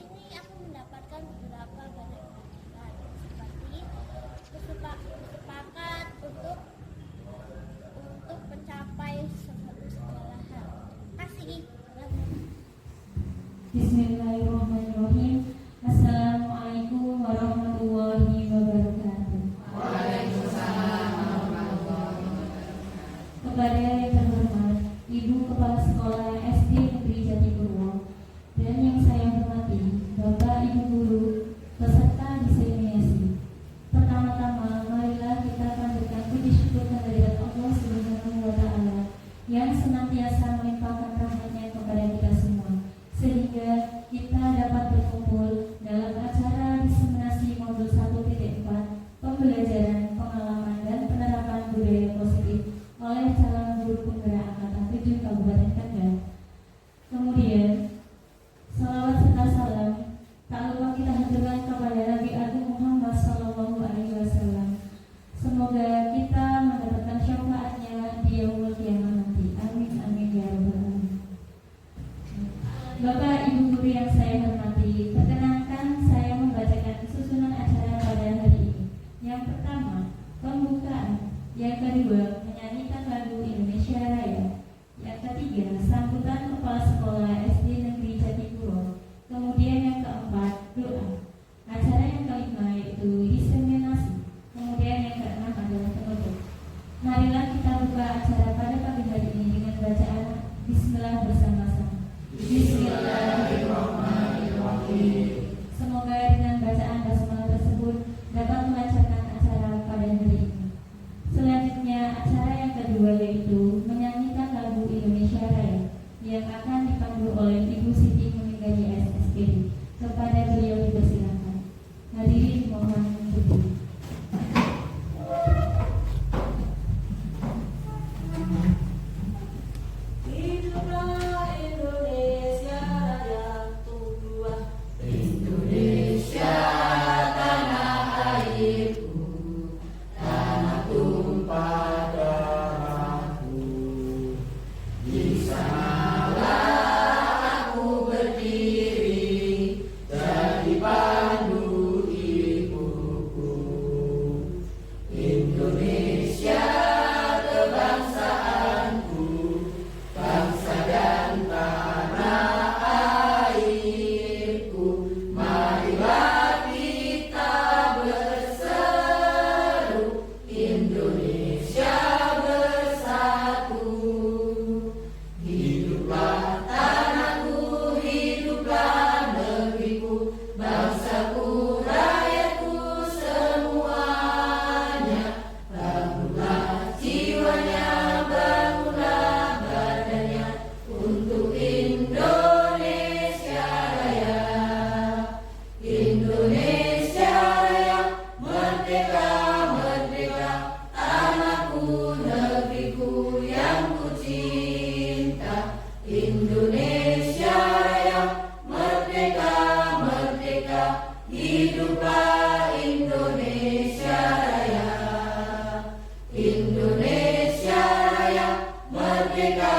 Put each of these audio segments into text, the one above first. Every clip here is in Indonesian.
sini aku mendapatkan beberapa banyak pelajaran seperti bersepakat untuk mencapai segala hal. Kasih. Bismillahirrahmanirrahim. Assalamualaikum warahmatullahi wabarakatuh. Waalaikumsalam warahmatullahi wabarakatuh. Kepada yang terhormat Ibu Kepala Sekolah SD Negeri Jatipurwo dan yang saya hormati Bapak Ibu Guru peserta diseminasi. Pertama-tama marilah kita panjatkan puji syukur kehadirat Allah Subhanahu wa taala yang senantiasa melimpahkan rahmatnya kepada kita semua, sehingga kita dapat berkumpul dalam acara diseminasi modul 1.4 pembelajaran, pengalaman, dan penerapan budaya positif oleh calon guru penggerak angkatan 7 Kabupaten Kendal. Kemudian, salawat serta salam tak lupa kita haturkan kepada Nabi Agung Muhammad SAW. Semoga kita mendapatkan syafaatnya di yaumul qiyamah nanti. Amin amin ya rabbal alamin. Bapak Ibu guru yang saya hormati, perkenankan saya membacakan susunan acara pada hari ini. Yang pertama, pembukaan. Yang kedua, menyanyikan lagu Indonesia Raya. Yang ketiga, sambutan kepala sekolah SD Negeri Jatipurwo. Kemudian yang keempat, doa. Acara yang kelima yaitu diseminasi. Kemudian yang keenam adalah penutup. Marilah kita buka acara pada pagi hari ini dengan bacaan Bismillah bersama-sama. Bismillahirrahmanirrahim. Semoga dengan bacaan basmalah tersebut dapat melancarkan acara pada hari ini. Selanjutnya acara yang kedua yaitu menyanyikan lagu Indonesia Raya yang akan dipandu oleh Ibu Siti Muningaji SSPD. Kepada beliau dipersilakan. Hadirin mohon mengikuti. Hiduplah Indonesia Raya, tujuan Indonesia tanah airku, tanah tumpah darahku. Di sanalah aku berdiri, jadi pandu ibuku. Indonesia kebangsaanku, bangsa dan tanah airku. Marilah kita berseru, Indonesia bersatu. Hiduplah tanahku, hiduplah negeriku, bangsaku, rakyatku semuanya. Bangunlah jiwanya, bangunlah badannya untuk Indonesia Raya. Indonesia Raya, merdeka, merdeka, tanahku, negeriku yang ku cinta. Indonesia Raya, merdeka, merdeka, hiduplah Indonesia Raya. Indonesia Raya, merdeka,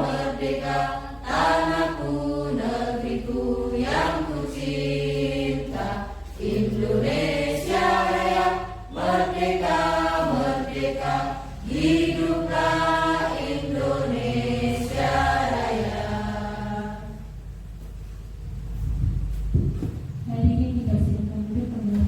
merdeka, tanahku, negeriku yang ku cinta. Indonesia Raya, merdeka, merdeka, hiduplah Indonesia Raya. Hadirin dipersilakan duduk kembali.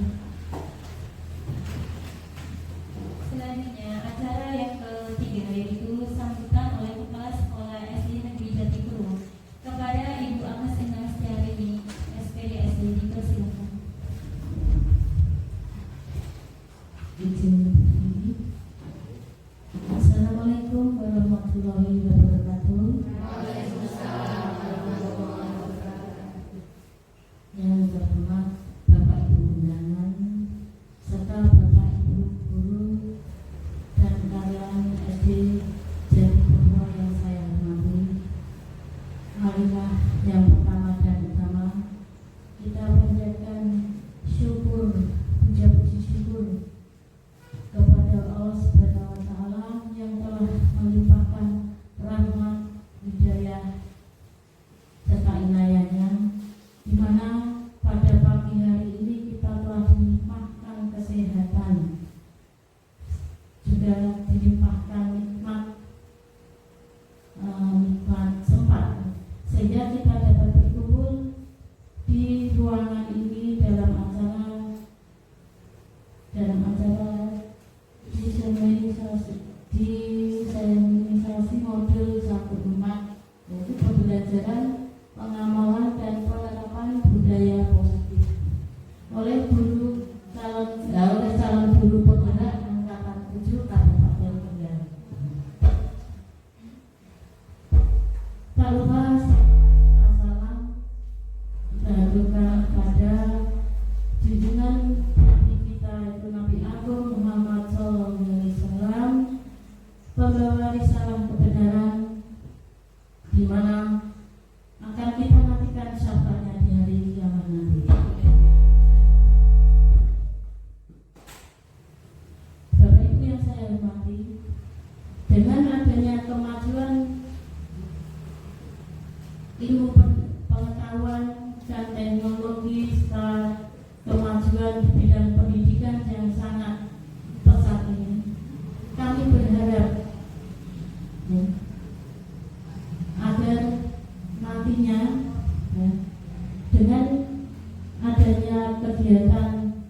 adanya kegiatan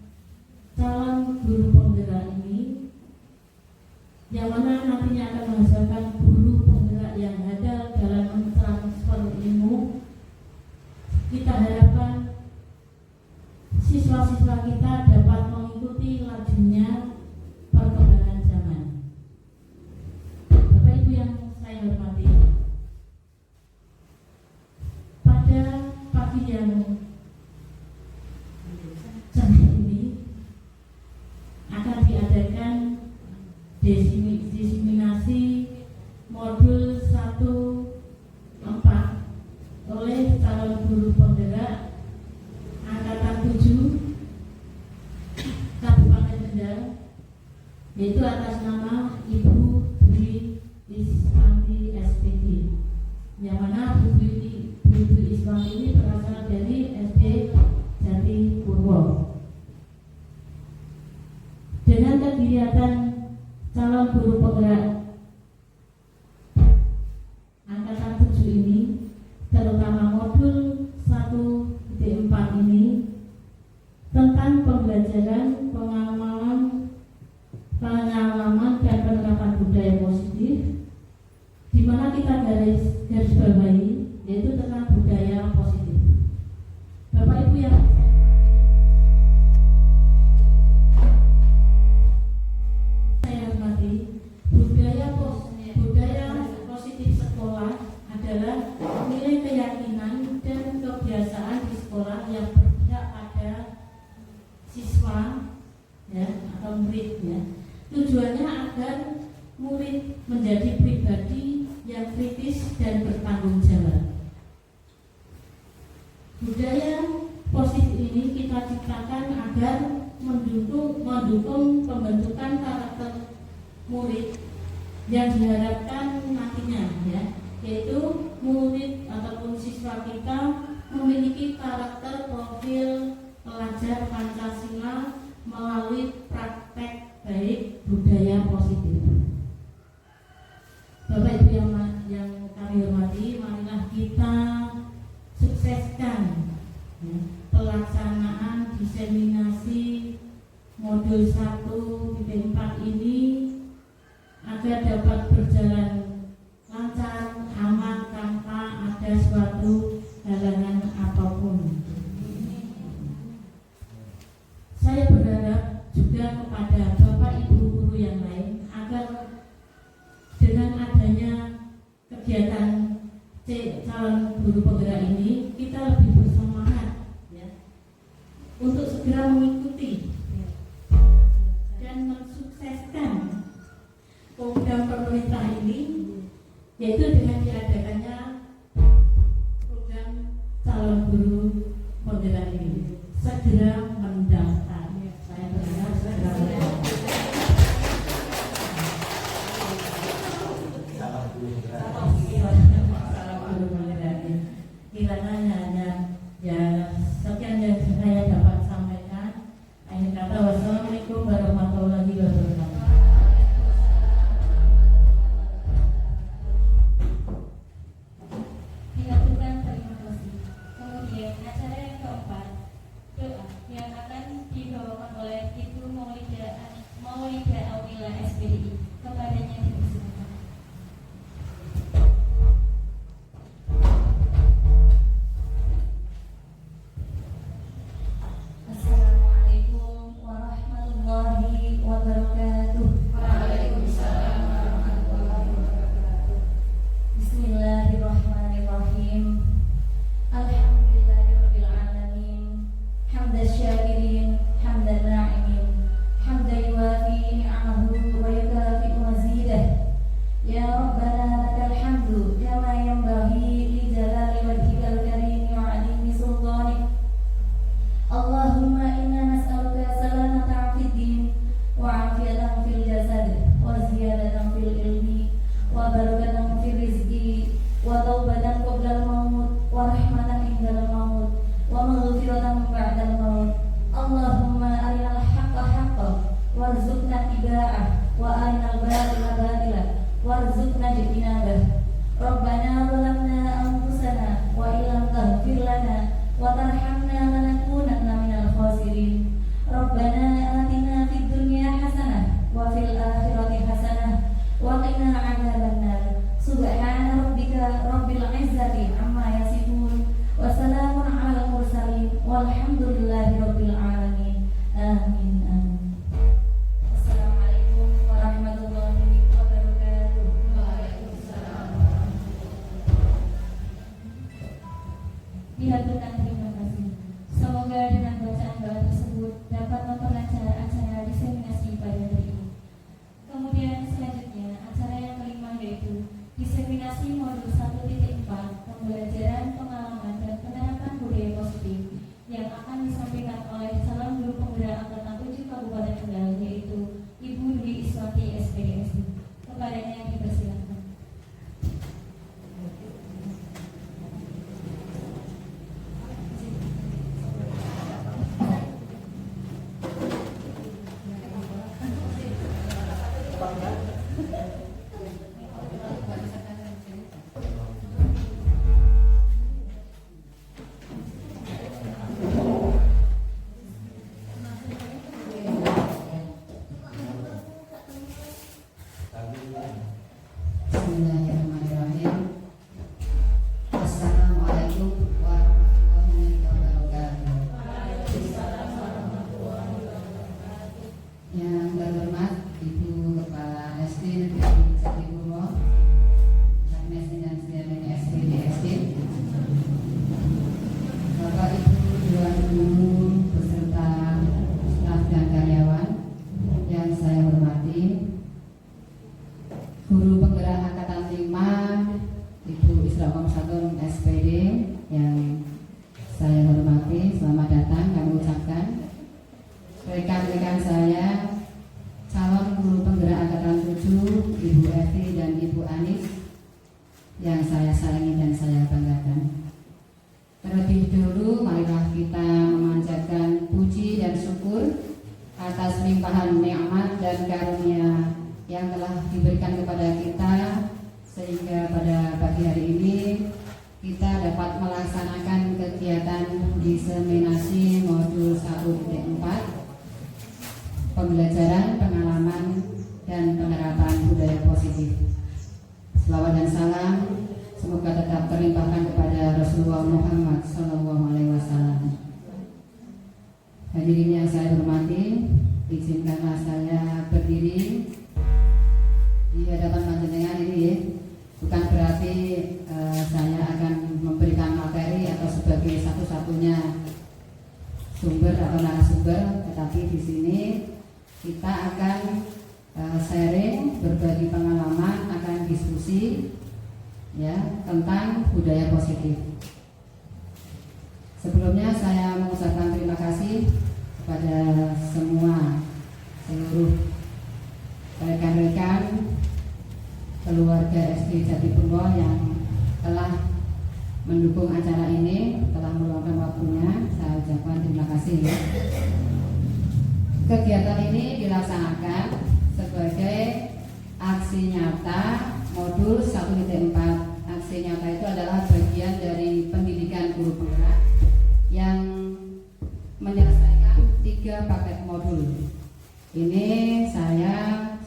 calon guru penggerak ini, yang mana nantinya akan menghasilkan guru penggerak yang handal dalam mentransfer ilmu. Kita harapkan siswa-siswa kita dapat mengikuti lajunya perkembangan zaman. Bapak Ibu yang saya hormati, pada pagi yang cerah ini akan diadakan diseminasi modul 1-4 oleh calon guru penggerak angkatan 7 Kabupaten Kendal, yaitu atas nama Ibu Dwi Iswanti SPD, yang mana Bu Dwi Iswanti ini berasal dari SD Jati Purwo. Dengan kegiatan calon guru penggerak angkatan 7 ini, terutama modul 1-4 ini tentang pembelajaran pengalaman dan penerapan budaya positif, di mana kita garis bawahi, yaitu tentang budaya positif. Bapak Ibu yang saya hormati, budaya positif sekolah adalah nilai keyakinan dan kebiasaan di sekolah yang berpihak pada siswa, ya, atau murid, ya. Tujuannya agar murid menjadi pribadi yang kritis dan bertanggung jawab. Budaya positif ini kita ciptakan agar mendukung pembentukan karakter murid yang diharapkan nantinya, ya, yaitu murid ataupun siswa kita memiliki karakter profil pelajar Pancasila melalui praktek baik budaya positif. Bapak Ibu yang kami hormati, marilah kita sukseskan, ya, pelaksanaan diseminasi modul 1-4 ini agar dapat berjalan lancar, aman, tanpa ada suatu halangan apapun. Saya berharap juga kepada Bapak Ibu guru yang lain agar dengan adanya kegiatan calon guru penggerak ini, kita lebih bersemangat, ya, untuk segera mengikuti dan mensukseskan program pemerintah ini, yaitu dengan diadakannya program calon guru penggerak ini. Segera mendaftar. Saya berharap segera mendaftar. Kiranya hanya, ya, sekian yang saya dapat sampaikan. Akhir kata, wassalamualaikum warahmatullahi wabarakatuh. Dilakukan terima kasih. Kemudian acara yang keempat, doa yang akan dibawa Walhamdulillahirabbil alamin. Amin amin. Assalamualaikum warahmatullahi wabarakatuh. Dihaturkan terima kasih. Semoga dengan bacaan doa tersebut dapat memperlancar acara diseminasi pada hari ini. Kemudian selanjutnya acara yang kelima yaitu diseminasi modul 1.4 pembelajaran pengalaman dan penerapan budaya positif yang akan disampaikan oleh calon guru penggerak angkatan 7 Kabupaten Kendal yaitu Ibu Dwi Iswati SPDSD. Kepadanya dipersilakan. Bismillahirrahmanirrahim. Assalamualaikum warahmatullahi wabarakatuh. Yang terhormat Ibu Kepala SD Negeri Jatipurwo, Satmes dan Sdn SPDSD, Bapak Ibu Dewan Guru beserta staf dan karyawan yang saya hormati, Guru Penggerak Angkatan 5 Ibu Isra Komsatun SPD yang saya hormati, selamat datang kami ucapkan. Rekan-rekan saya, calon Guru Penggerak Angkatan 7 Ibu Evi dan Ibu Anis yang saya sayangi dan saya banggakan. Terlebih dahulu marilah kita memanjatkan puji dan syukur atas limpahan nikmat dan karunia yang telah diberikan kepada kita sehingga pada pagi hari ini kita dapat melaksanakan kegiatan diseminasi modul 1.4 pembelajaran pengalaman dan penerapan budaya positif. Selawat dan salam semoga tetap terlimpahkan kepada Rasulullah Muhammad SAW. Hadirin yang saya hormati, izinkanlah saya berdiri di hadapan panjenengan ini ya. Bukan berarti saya akan memberikan materi atau sebagai satu-satunya sumber atau narasumber, tetapi di sini kita akan sharing, berbagi pengalaman, akan diskusi ya tentang budaya positif. Sebelumnya saya mengucapkan terima kasih kepada seluruh rekan-rekan keluarga SD Jatipurwo yang telah mendukung acara ini, telah meluangkan waktunya. Saya ucapkan terima kasih. Kegiatan ini dilaksanakan sebagai aksi nyata modul 1.4. Aksi nyata itu adalah bagian dari pendidikan guru penggerak yang menyelesaikan 3 paket modul. Ini saya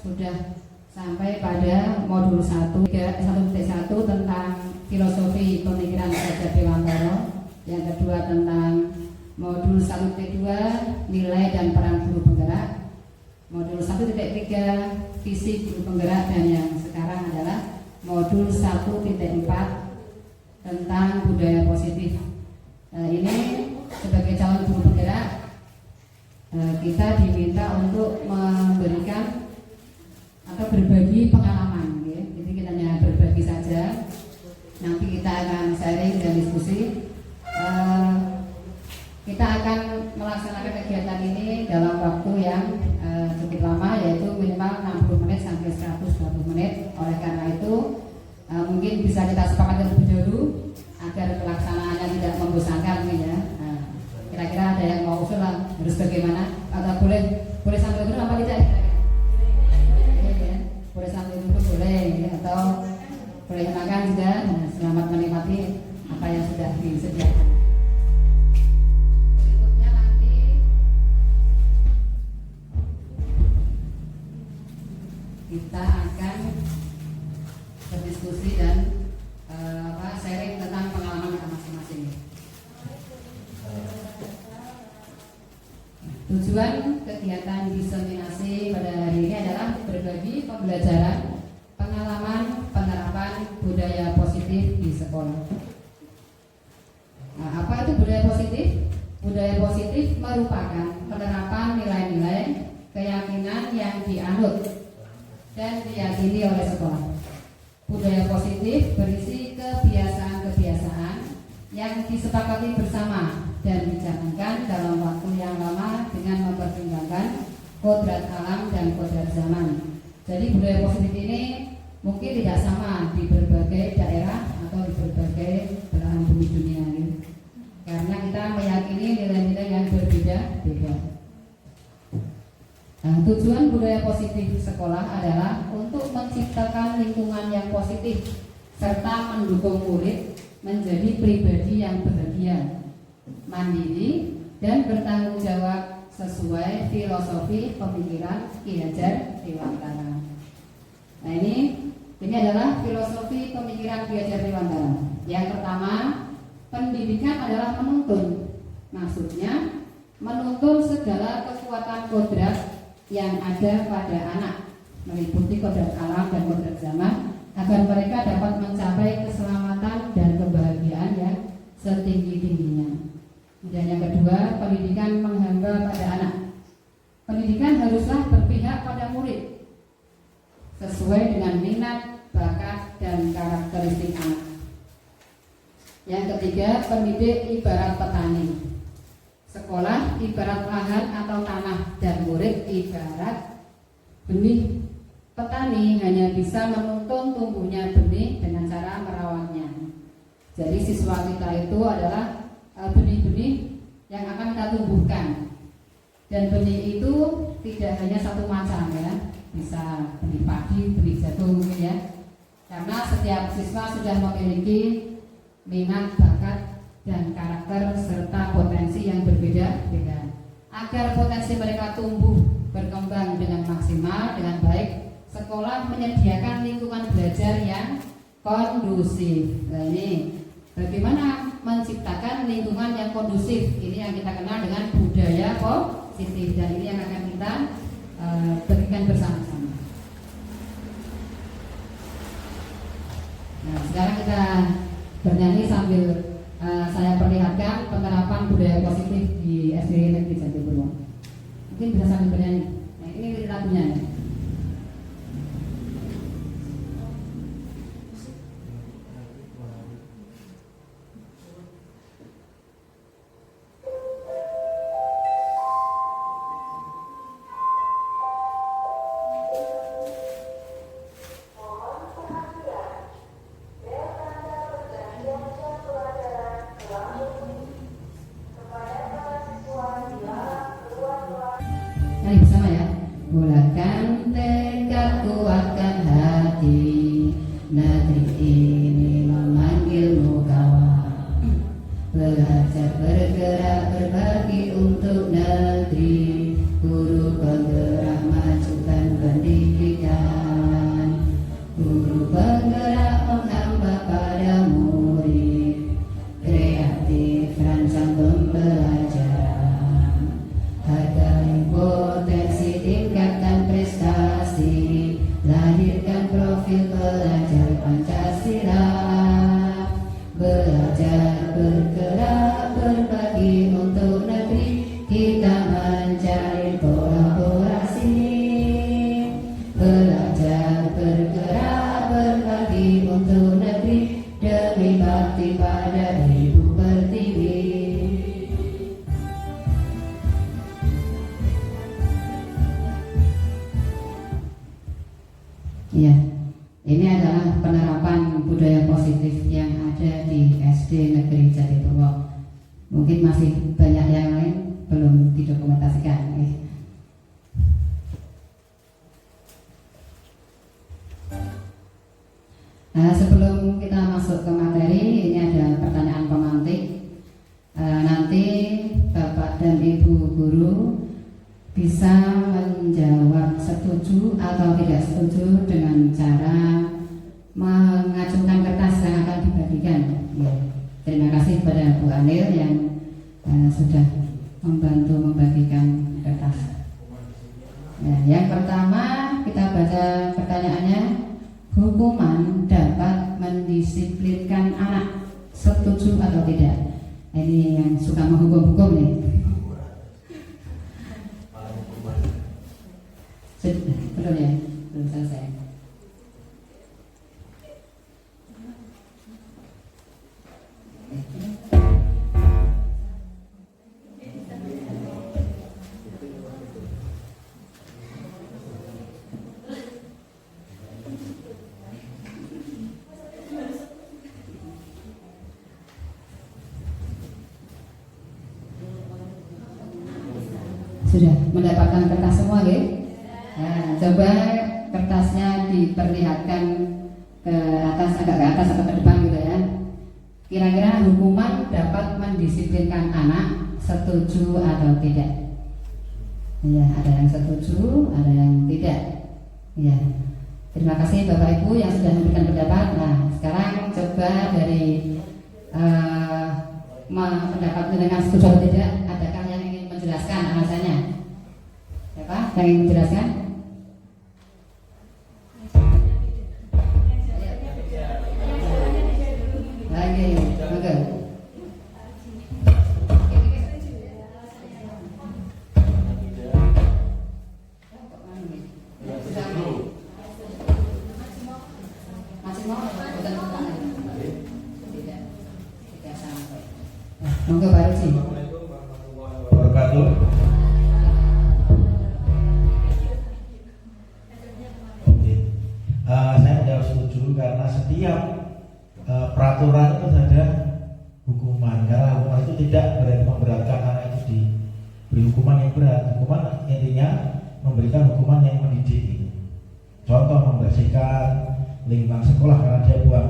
sudah sampai pada modul 1.1 tentang filosofi pemikiran Raja Dewantara, yang kedua tentang modul 1.2 nilai dan peran guru penggerak, modul 1.3 visi guru penggerak, dan yang sekarang adalah modul 1.4 tentang budaya positif. Ini sebagai calon guru penggerak kita diminta untuk memberikan atau berbagi pengalaman ya. Jadi kita hanya berbagi saja. Nanti kita akan sharing dan diskusi. Kita akan melaksanakan kegiatan ini dalam waktu yang cukup lama, yaitu minimal 60 menit sampai 120 menit. Oleh karena itu mungkin bisa kita sepakati lebih dahulu agar pelaksanaannya tidak membosankan ya. Kira-kira ada yang mau usul harus bagaimana, atau boleh sambil dulu apa tidak? Boleh sambil duduk boleh ya, atau boleh makan juga. Selamat menikmati apa yang sudah disediakan. Berikutnya nanti kita akan berdiskusi dan sharing tentang pengalaman kita masing-masing. Tujuan kegiatan diseminasi pada hari ini adalah berbagi pembelajaran, pengalaman, penerapan budaya positif di sekolah. Nah, apa itu budaya positif? Budaya positif merupakan penerapan nilai-nilai, keyakinan yang dianut dan diyakini oleh sekolah. Budaya positif berisi kebiasaan-kebiasaan yang disepakati bersama dan dijalankan dalam waktu yang lama dengan mempertimbangkan kodrat alam dan kodrat zaman. Jadi budaya positif ini mungkin tidak sama di berbagai daerah atau di berbagai belahan bumi dunia ini, karena kita meyakini nilai-nilai yang berbeda-beda. Nah, tujuan budaya positif sekolah adalah untuk menciptakan lingkungan yang positif serta mendukung murid menjadi pribadi yang bahagia, mandiri, dan bertanggung jawab sesuai filosofi pemikiran Ki Hajar Dewantara. Nah, ini adalah filosofi pemikiran Ki Hajar Dewantara. Yang pertama, pendidikan adalah menuntun. Maksudnya menuntun segala kekuatan kodrat yang ada pada anak, meliputi kodrat alam dan kodrat zaman, agar mereka dapat mencapai keselamatan dan kebahagiaan yang setinggi-tingginya. Dan yang kedua, pendidikan menghamba pada anak. Pendidikan haruslah berpihak pada murid sesuai dengan minat, bakat, dan karakteristik anak. Yang ketiga, pendidik ibarat petani. Sekolah ibarat lahan atau tanah dan murid ibarat benih. Petani hanya bisa menuntun tumbuhnya benih dengan cara merawatnya. Jadi siswa kita itu adalah benih-benih yang akan kita tumbuhkan. Dan benih itu tidak hanya satu macam ya, bisa benih padi, benih jagung ya. Karena setiap siswa sudah memiliki minat, bakat, dan karakter serta potensi yang berbeda-beda. Agar potensi mereka tumbuh berkembang dengan maksimal, dengan baik, sekolah menyediakan lingkungan belajar yang kondusif. Nah, ini bagaimana menciptakan lingkungan yang kondusif? Ini yang kita kenal dengan budaya positif, dan ini yang akan kita berikan bersama-sama. Nah, sekarang kita bernyanyi sambil saya perlihatkan penerapan budaya positif di SD Negeri Jatipurwo. Mungkin bisa sambil bernyanyi. Nah, ini lagunya ya. Mari bersama ya. Bulatkan tekad, kuatkan hati, negeri ini memanggilmu kawan. Belajar, bergerak, berbagi untuk negeri, guru penggerak majukan pendidikan. Guru penggerak menghamba pada murid, kreatif rancang pembelajaran. Hargai potensi, tingkatkan prestasi, lahirkan profil pelajar Pancasila. Belajar, bergerak, berbagi untuk negeri, kita mencari kolaborasi. Belajar, bergerak, berbagi untuk negeri, demi bakti pada Ibu Pertiwi. Ya, ini adalah penerapan budaya positif yang ada di SD Negeri Jatipurwo. Mungkin masih banyak yang lain belum didokumentasikan. Nah, sebelum kita masuk ke materi, ini ada pertanyaan pemantik. Nanti Bapak dan Ibu guru bisa menjawab setuju atau tidak setuju dengan cara mengacungkan kertas yang akan dibagikan. Ya. Terima kasih kepada Bu Anil yang sudah membantu membagikan Belum ya? Belum selesai. Sudah mendapatkan kertas semua ya? Nah, coba kertasnya diperlihatkan ke atas, agak ke atas atau ke depan gitu ya. Kira-kira hukuman dapat mendisiplinkan anak, setuju atau tidak? Ya, ada yang setuju, ada yang tidak. Ya, terima kasih Bapak Ibu yang sudah memberikan pendapat. Nah, sekarang coba dari pendapat dengan setuju atau tidak, adakah yang ingin menjelaskan alasannya? Siapa yang ingin menjelaskan? Lagi, monggo. Monggo Pak Rusi. Wabarakatuh. Oke, saya tidak setuju karena setiap peraturan itu ada hukuman. Karena hukuman itu tidak berarti memberatkan anak itu diberi hukuman yang berat. Hukuman intinya memberikan hukuman yang mendidik. Contoh membersihkan lingkungan sekolah karena dia buang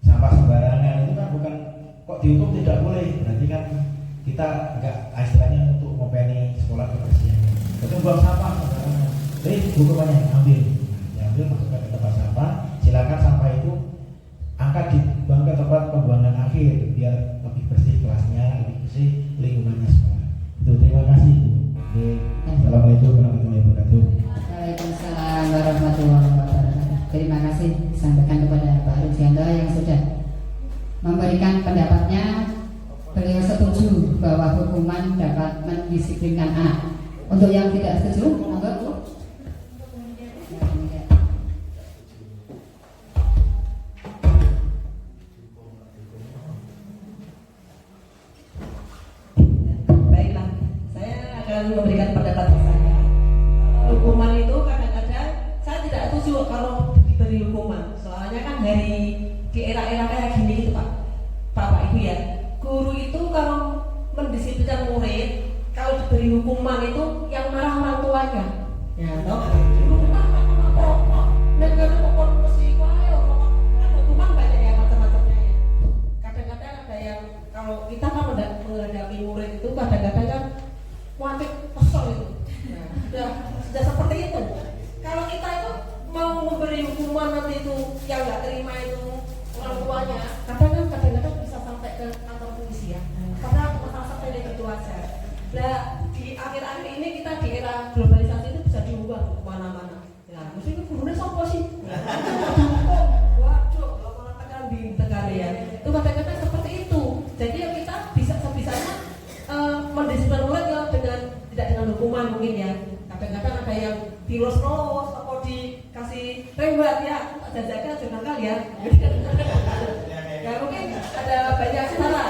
sampah sembarangan, itu kan bukan kok dihukum tidak boleh, berarti kan kita enggak istilahnya untuk ngopeni sekolah kebersihan. Itu buang sampah sembarangan, jadi hukumannya ambil, diambil masukkan ke tempat sampah. Silakan sampah itu angkat dibuang ke tempat pembuangan akhir biar lebih bersih kelasnya, lebih bersih lingkungannya sekolah. Itu terima kasih. Oke. Assalamualaikum warahmatullahi wabarakatuh. Waalaikumsalam warahmatullahi wabarakatuh. Terima kasih disampaikan kepada Pak Rujianto yang sudah memberikan pendapatnya. Beliau setuju bahwa hukuman dapat mendisiplinkan anak. Untuk yang tidak setuju, monggo Bu. Baiklah, saya akan memberikan pendapat saya. Hukuman itu kadang-kadang saya tidak setuju kalau diberi hukuman. Soalnya kan di era-era kayak gini gitu Bapak Ibu ya, guru itu kalau mendisiplinkan murid, kalau diberi hukuman itu yang marah orang tuanya. Ya, toh. Hukuman banyak ya macam-macamnya ya. Kadang-kadang ada yang kalau kita kan menghadapi murid itu kadang-kadang kan khawatir kesel itu. Nah, sudah seperti itu. Kalau kita itu mau memberi hukuman nanti itu yang nggak terima itu orang tuanya, kadang-kadang bisa sampai ke kantor polisi ya. Karena masalah sepele itu aja. Nah, di akhir-akhir ini kita di era globalisasi itu bisa diubah kemana-mana. Ya, mesti gurunya sopo sih. Waduh, kalau tekan di tekan ya. Itu kadang-kadang seperti itu. Jadi ya kita bisa sebisanya mendisiplinkan murid ya dengan tidak dengan hukuman mungkin ya. Kadang-kadang ada yang dilos-los atau dikasih reward ya, jajakan jangan kali ya. Ya mungkin ada banyak cara.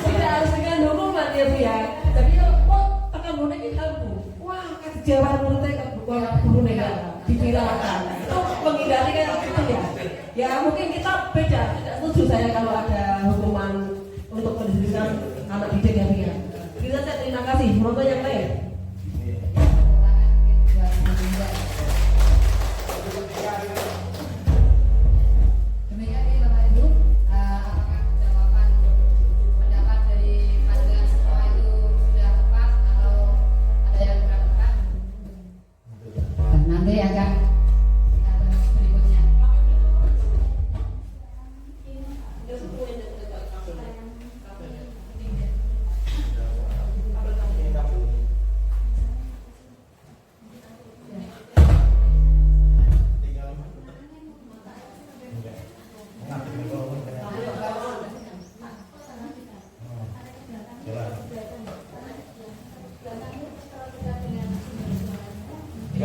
Tidak harus dengan hukuman ya Bu ya. Tapi kok tekan murid kita Bu. Wah, kejawaban muridnya gurunya diviralkan. Itu menghindari kayak gitu ya. Ya mungkin kita beda. Tidak setuju saya kalau ada hukuman untuk pendidikan anak didik ya Bu ya. Kita terima kasih. Menonton yang lain. Demikian ya Bapak Ibu, apakah jawaban pendapat dari pandangan semua itu sudah tepat atau ada yang kurang tepat? Nanti akan kita bahas berikutnya.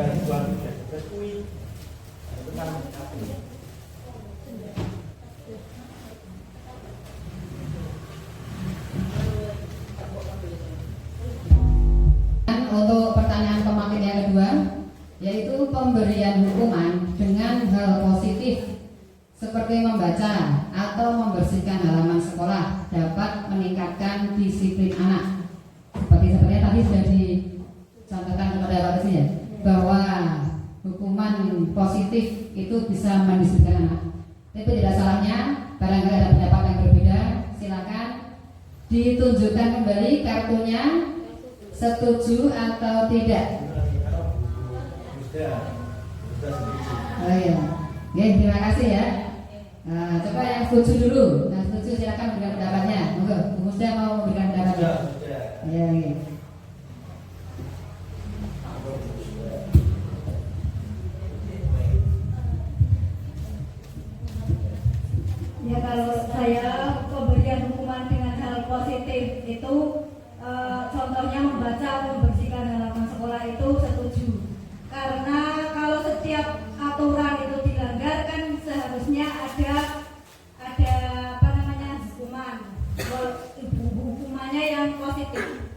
gangguan terus kui itu kan Untuk pertanyaan pemateri yang kedua, yaitu pemberian hukuman dengan hal positif seperti membaca atau membersihkan halaman sekolah dapat meningkatkan disiplin anak. Sepertinya tadi sudah dicontohkan kepada Pak Dosen ya, bahwa hukuman positif itu bisa mendisiplinkan anak. Tapi tidak salahnya, barangkali ada pendapat yang berbeda, silakan ditunjukkan kembali kartunya, setuju atau tidak. Oh iya, oke, terima kasih ya. Coba yang setuju dulu. Yang setuju silakan berikan pendapatnya. Monggo, Bu Musda mau memberikan pendapatnya. Ya, ya. Ya, kalau saya pemberian hukuman dengan hal positif itu contohnya membaca atau membersihkan halaman sekolah itu setuju. Karena kalau setiap aturan itu dilanggar kan seharusnya ada apa namanya hukuman. Hukumannya yang positif.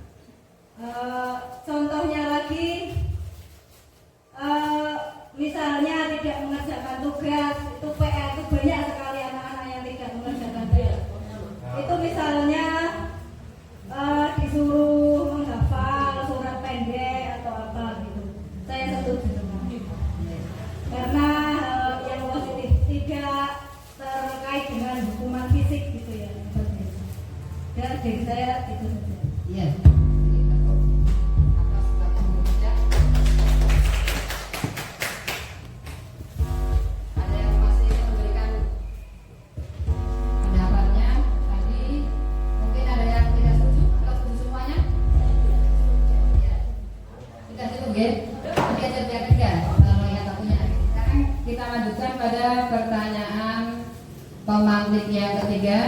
Contohnya lagi misalnya tidak mengerjakan tugas, itu PR itu banyak sekali anak-anak yang tidak mengerjakan tugas. Itu misalnya disuruh menghafal surat pendek atau apa gitu. Saya setuju dengan itu. Karena yang positif tidak terkait dengan hukuman fisik gitu ya. Dan dari saya itu saja. Iya. Ada yang masih memberikan pendapatnya tadi, mungkin ada yang tidak setuju atau setuju semuanya? Ya. Sudah cukup ya? Nanti aja biar tiga kalau yang satunya. Sekarang kita lanjutkan pada pertanyaan pemantik yang ketiga.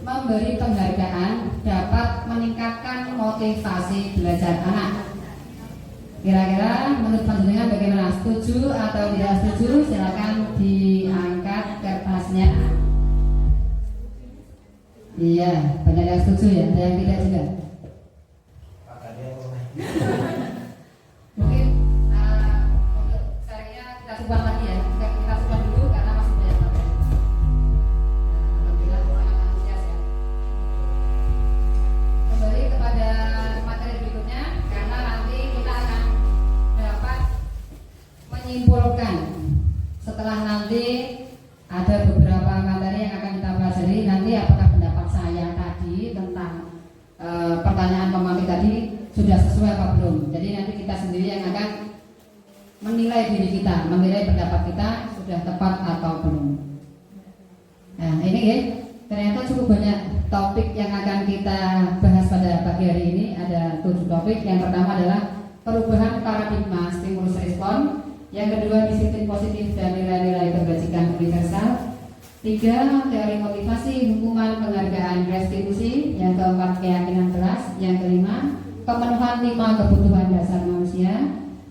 Memberi penghargaan dapat meningkatkan motivasi belajar anak. Kira-kira menurut panjenengan bagaimana? Setuju atau tidak setuju? Silakan diangkat kertasnya. Iya, banyak yang setuju ya, ada yang tidak juga. Mungkin untuk seringnya kita coba lagi ya. Kita coba dulu karena masih banyak materi. Alhamdulillah sangat antusias ya. Kembali kepada materi berikutnya karena nanti kita akan dapat menyimpulkan setelah nanti ada beberapa materi yang akan kita pelajari. Nanti apakah pendapat saya tadi tentang pertanyaan pemantik tadi sudah sesuai apa belum? Jadi nanti kita sendiri yang akan menilai diri kita, menilai pendapat kita sudah tepat atau belum. Nah ini ya, ternyata cukup banyak topik yang akan kita bahas pada pagi hari ini. Ada 7 topik. Yang pertama adalah perubahan paradigma stimulus respon. Yang kedua disiplin positif dan nilai-nilai kebajikan universal. 3 teori motivasi, hukuman, penghargaan, restitusi. Yang keempat keyakinan keras. Yang kelima pemenuhan 5 kebutuhan dasar manusia.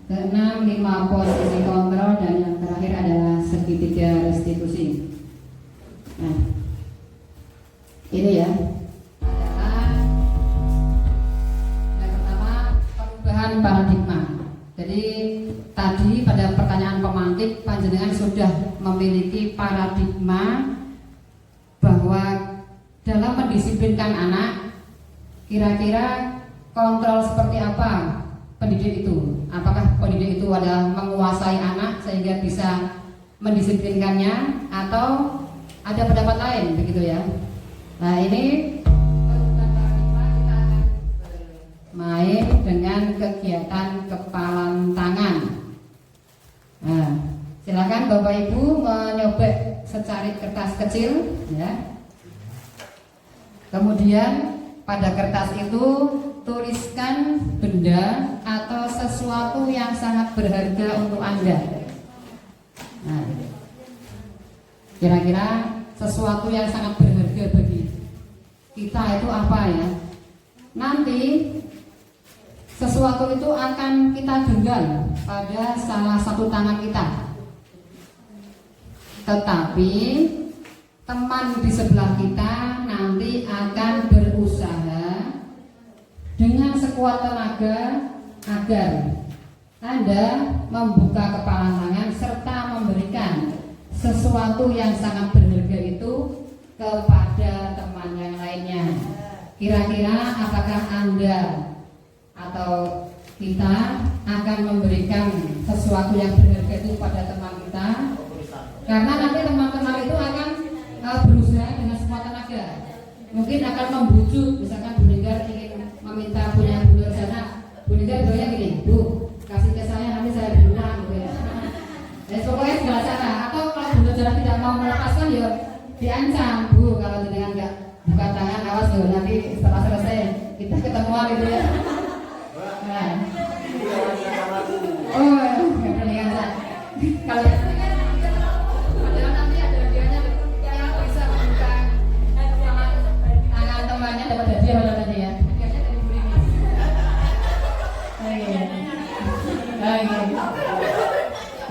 Keenam 5 posisi kontrol dan yang terakhir adalah segitiga restitusi. Nah, ini ya adalah yang pertama perubahan paradigma. Jadi tadi pada pertanyaan pemantik panjenengan sudah memiliki paradigma bahwa dalam mendisiplinkan anak kira-kira kontrol seperti apa pendidik itu? Apakah pendidik itu adalah menguasai anak sehingga bisa mendisiplinkannya atau ada pendapat lain begitu ya? Nah ini perubahan paradigma kita akan main dengan kegiatan kepalan tangan. Nah silakan Bapak Ibu menyobek secarik kertas kecil ya. Kemudian pada kertas itu tuliskan benda atau sesuatu yang sangat berharga untuk Anda. Nah, kira-kira sesuatu yang sangat berharga bagi kita itu apa ya? Nanti sesuatu itu akan kita genggam pada salah satu tangan kita. Tetapi teman di sebelah kita nanti akan berusaha dengan sekuat tenaga agar Anda membuka kepala tangan serta memberikan sesuatu yang sangat berharga itu kepada teman yang lainnya. Kira-kira apakah Anda atau kita akan memberikan sesuatu yang berharga itu pada teman kita? Karena nanti teman-teman itu akan berusaha dengan semua tenaga. Mungkin akan membujuk, misalkan Bu Ninggar ingin meminta punya Bu Nurjana, Bu Ninggar bilangnya gini, Bu, kasih ke saya nanti saya bilang gitu ya. Dan pokoknya segala cara. Atau kalau Bu Nurjana tidak mau melepaskan, ya diancam, Bu, kalau dengan nggak buka tangan, awas loh nanti setelah selesai kita ketemuan gitu ya. Nah. Oh, nggak pernah diancam. Kalau dapat hadiah pada tadi ya.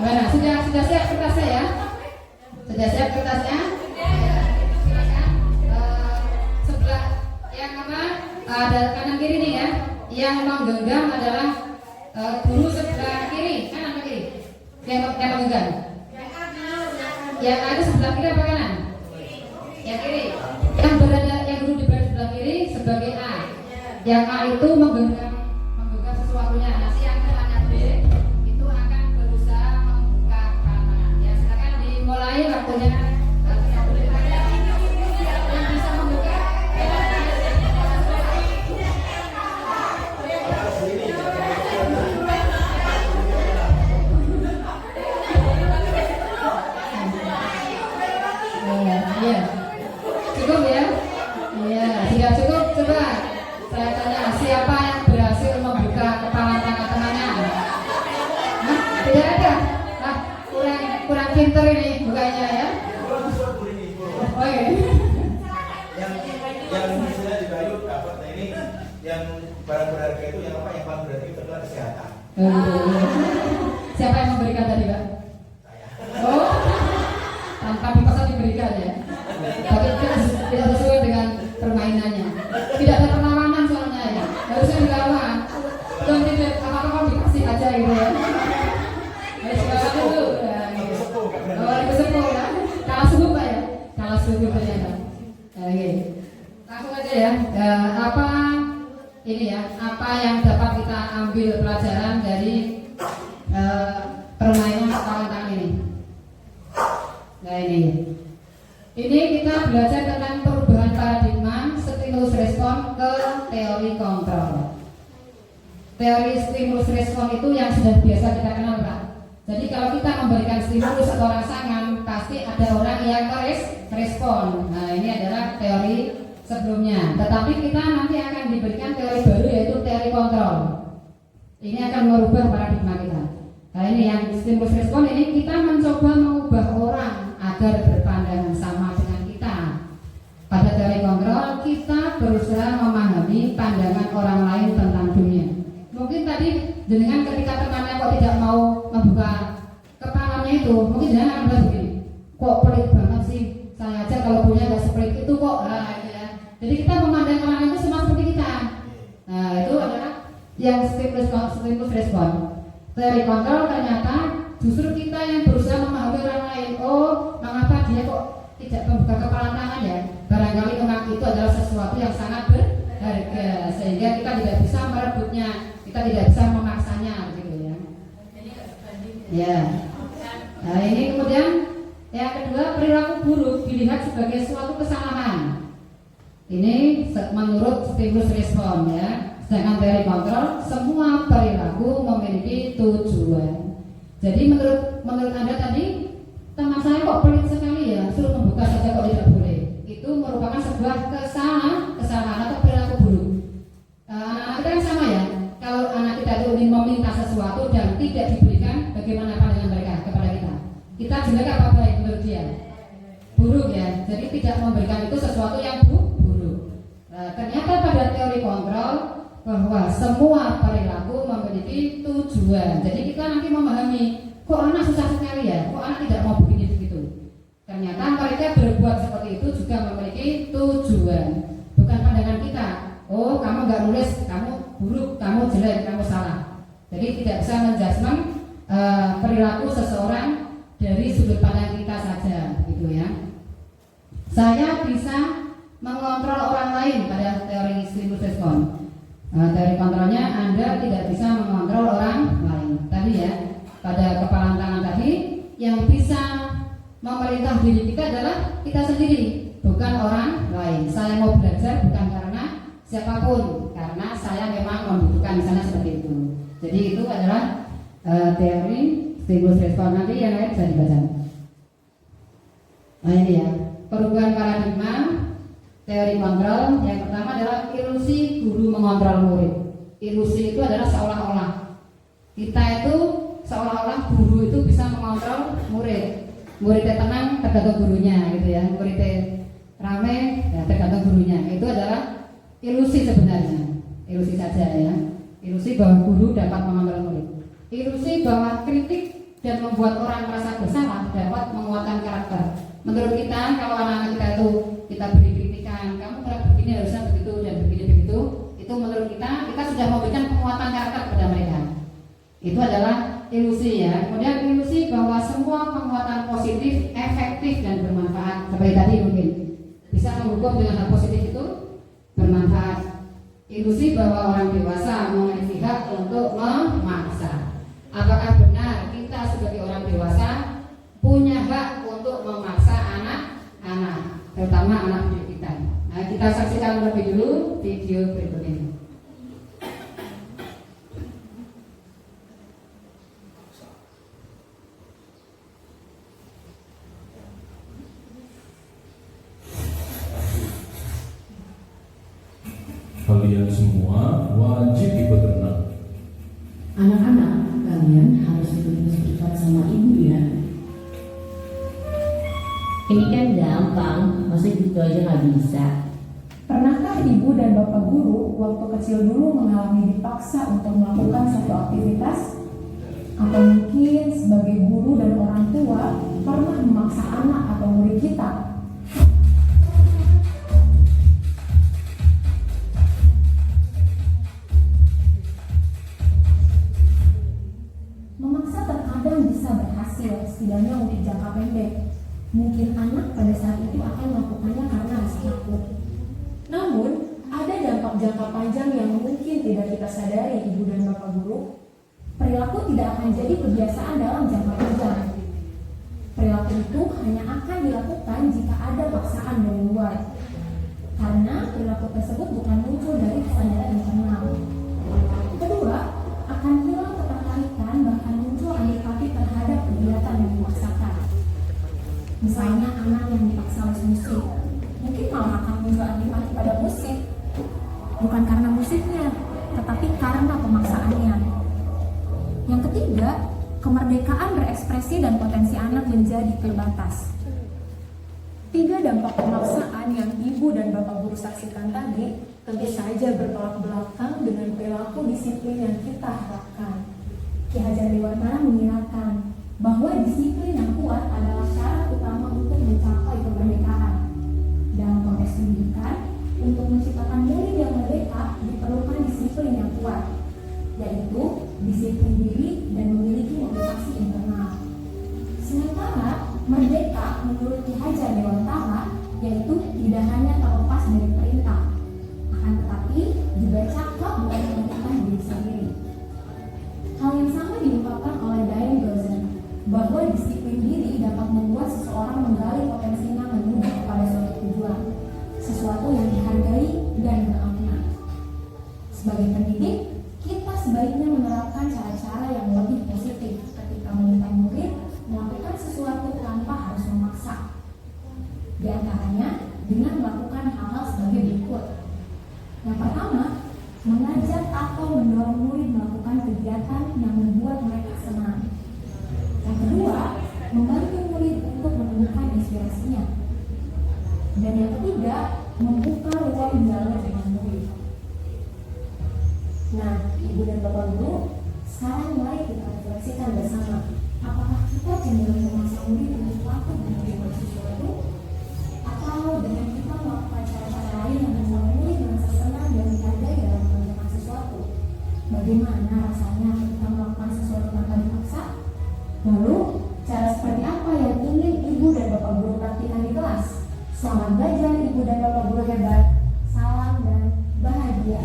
Mana sudah siap kertasnya ya? Sudah siap kertasnya? Silakan. Sebelah yang apa? Ada kanan kiri nih ya. Yang menggenggam adalah guru sebelah kiri, kanan atau kiri? Yang menggenggam. Yang ada sebelah kiri apa kanan? Yang kiri. Yang berada yang guru di sebelah kiri sebagai A. Yang A itu menggenggam sesuatunya. Nanti yang temannya B itu akan berusaha membuka tangan. Ya silakan dimulai waktunya. Yang bisa membuka. Iya. Cukup ya? Iya, tidak cukup. Coba saya tanya, siapa yang berhasil membuka kepala tangan temannya? Hah? Tidak ada? Nah, kurang pinter ini bukanya ya? Oh iya. Yang misalnya di Bayu dapat ini yang barang berharga itu yang apa? Yang paling berharga itu adalah kesehatan. Siapa yang memberikan tadi, Pak? Saya. Oh, tanpa dipaksa diberikan ya? Tapi tidak sesuai dengan permainannya. Tidak ada perlawanan soalnya ya. Harusnya dilawan. Dan tidak apa-apa dikasih aja gitu ya. Harus dilawan dulu. Oh, disepuh ya. Kalah subuh Pak ya. Kalah subuh ternyata. Oke. Langsung aja ya. Apa ini ya? Apa yang dapat kita ambil pelajaran dari permainan kepala tangan ini? Nah ini kita belajar tentang perubahan paradigma stimulus respon ke teori kontrol. Teori stimulus respon itu yang sudah biasa kita kenal Pak. Jadi kalau kita memberikan stimulus atau rangsangan, pasti ada orang yang respon. Nah ini adalah teori sebelumnya. Tetapi kita nanti akan diberikan teori baru yaitu teori kontrol. Ini akan merubah paradigma kita. Nah ini yang stimulus respon ini kita mencoba mengubah orang agar berpandangan sama dengan kita. Pada teori kontrol kita berusaha memahami pandangan orang lain tentang dunia. Mungkin tadi dengan ketika temannya kok tidak mau membuka kepalanya itu, mungkin jangan akan bilang begini, kok pelit banget sih, saya aja kalau punya gak sepelit itu kok. Nah, ya. Jadi kita memandang orang lain itu semua seperti kita. Nah itu adalah yang stimulus respon. Teori kontrol ternyata justru kita yang berusaha memahami orang lain. Oh, mengapa dia kok tidak membuka kepala tangan ya? Barangkali memang itu adalah sesuatu yang sangat berharga sehingga kita tidak bisa merebutnya, kita tidak bisa memaksanya, gitu ya. Ya. Nah ini kemudian yang kedua, perilaku buruk dilihat sebagai suatu kesalahan. Ini menurut stimulus respon ya. Sedangkan teori kontrol, semua perilaku memiliki tujuan. Jadi menurut Anda tadi, teman saya kok pelit sekali ya, suruh membuka saja kok tidak boleh. Itu merupakan sebuah kesalahan atau perilaku buruk. Anak-anak kita kan sama ya. Kalau anak kita itu ingin meminta sesuatu dan tidak diberikan, bagaimana pandangan mereka kepada kita? Kita jelek apa baik menurut dia? Buruk ya. Jadi tidak memberikan itu sesuatu yang buruk. Ternyata pada teori kontrol bahwa semua perilaku memiliki tujuan. Jadi kita nanti memahami, kok anak susah sekali ya, kok anak tidak mau begini begitu. Ternyata mereka berbuat seperti itu juga memiliki tujuan, bukan pandangan kita. Oh, kamu nggak nulis, kamu buruk, kamu jelek, kamu salah. Jadi tidak bisa menjudgment perilaku seseorang dari sudut pandang kita saja, gitu ya. Saya bisa mengontrol orang lain pada teori stimulus respon. Teori kontrolnya Anda tidak bisa mengontrol orang lain. Tadi ya, pada kepalan tangan tadi, yang bisa memerintah diri kita adalah kita sendiri, bukan orang lain. Saya mau belajar bukan karena siapapun, karena saya memang membutuhkan misalnya seperti itu. Jadi itu adalah teori stimulus respon. Nanti yang lain bisa dibaca. Nah ini ya, perubahan paradigma teori kontrol. Yang pertama adalah ilusi guru mengontrol murid. Ilusi itu adalah seolah-olah kita itu seolah-olah guru itu bisa mengontrol murid. Muridnya tenang tergantung gurunya, gitu ya. Muridnya rame ya tergantung gurunya. Itu adalah ilusi sebenarnya. Ilusi saja ya. Ilusi bahwa guru dapat mengontrol murid. Ilusi bahwa kritik dan membuat orang merasa bersalah dapat menguatkan karakter. Menurut kita, kalau anak-anak kita itu kita beri kritikan, kamu kalau begini harusnya begitu dan begini begitu, itu menurut kita sudah memberikan penguatan karakter kepada mereka. Itu adalah ilusi ya. Kemudian ilusi bahwa semua penguatan positif, efektif dan bermanfaat. Seperti tadi mungkin bisa menghukum dengan hal positif itu bermanfaat. Ilusi bahwa orang dewasa memiliki hak untuk memaksa. Apakah benar kita sebagai orang dewasa punya hak untuk memaksa anak-anak, terutama anak didik kita? Nah, kita saksikan lebih dulu video berikut ini. Kalian semua wajib ikut renang. Anak-anak, kalian harus terus berdekat sama ibu ya. Ini kan gampang, masa gitu aja nggak bisa. Pernahkah ibu dan bapak guru waktu kecil dulu mengalami dipaksa untuk melakukan satu aktivitas? Atau mungkin sebagai guru dan orang tua pernah memaksa anak atau murid kita? Memaksa terkadang bisa berhasil, setidaknya untuk jangka pendek. Mungkin anak pada saat itu akan melakukannya karena rasa takut. Namun, ada dampak jangka panjang yang mungkin tidak kita sadari, ibu dan bapak guru. Perilaku tidak akan jadi kebiasaan dalam jangka panjang. Perilaku itu hanya akan dilakukan jika ada paksaan dari luar. Karena perilaku tersebut bukan muncul dari kesadaran internal. Kedua, akan hilang ketertarikan bahkan muncul antipati terhadap kegiatan yang dimaksakan. Misalnya anak yang dipaksa les musik, mungkin malah akan muncul antipati pada musik. Bukan karena musiknya, tetapi karena pemaksaannya. Yang ketiga, kemerdekaan berekspresi dan potensi anak menjadi terbatas. 3 dampak pemaksaan yang ibu dan bapak guru saksikan tadi tentu saja bertolak belakang dengan perilaku disiplin yang kita harapkan. Ki Hajar Dewantara mengingatkan bahwa disiplin yang kuat adalah syarat utama untuk mencapai kemerdekaan. Dalam konteks pendidikan, untuk menciptakan murid yang merdeka diperlukan disiplin yang kuat, yaitu disiplin diri dan memiliki motivasi internal. Sementara merdeka menurut Ki Hajar Dewantara yaitu tidak hanya terlepas dari perintah, akan tetapi juga cakap bukan menentukan diri sendiri. Hal yang sama diungkapkan oleh Diane Gozen bahwa disiplin diri dapat membuat seseorang menggali potensinya menuju kepada suatu tujuan, sesuatu yang dihargai dan bermakna. Sebagai pendidik, kita sebaiknya menerapkan cara-cara yang lebih positif ketika meminta murid melakukan sesuatu tanpa harus memaksa. Di antaranya dengan melakukan hal-hal sebagai berikut. Yang pertama, mengajak atau mendorong murid melakukan kegiatan yang membuat mereka senang. Yang kedua, membantu murid untuk menemukan inspirasinya. Dan yang ketiga, membuka ruang dialog dengan murid. Nah, Ibu dan Bapak Guru, sekarang mari kita refleksikan bersama. Apakah kita cenderung memaksa murid untuk waktu menerima sesuatu, atau dengan kita melakukan cara-cara lain yang membuat murid merasa senang dan dihargai dalam mengerjakan sesuatu? Bagaimana rasanya kita melakukan sesuatu tanpa dipaksa? Lalu, cara seperti apa yang ingin Ibu dan Bapak Guru praktikkan di kelas? Selamat belajar Ibu dan Bapak Guru hebat. Salam dan bahagia.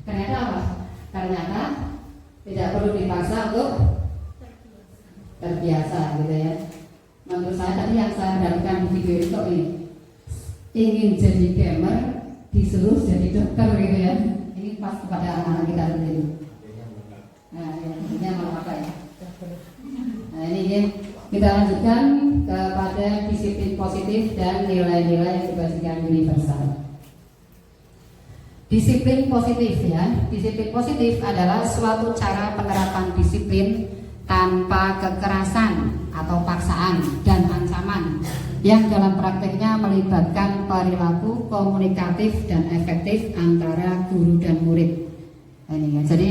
Ternyata apa? Ternyata tidak perlu dipaksa untuk terbiasa gitu ya. Menurut saya tadi yang saya dapatkan di video itu ini, ingin jadi gamer disuruh jadi dokter gitu ya. Ini pas kepada anak-anak kita sendiri. Nah, intinya mau apa ya? Nah ini ya, kita lanjutkan kepada disiplin positif dan nilai-nilai kebajikan universal. Disiplin positif ya. Disiplin positif adalah suatu cara penerapan disiplin tanpa kekerasan atau paksaan dan ancaman yang dalam prakteknya melibatkan perilaku komunikatif dan efektif antara guru dan murid. Ini ya. Jadi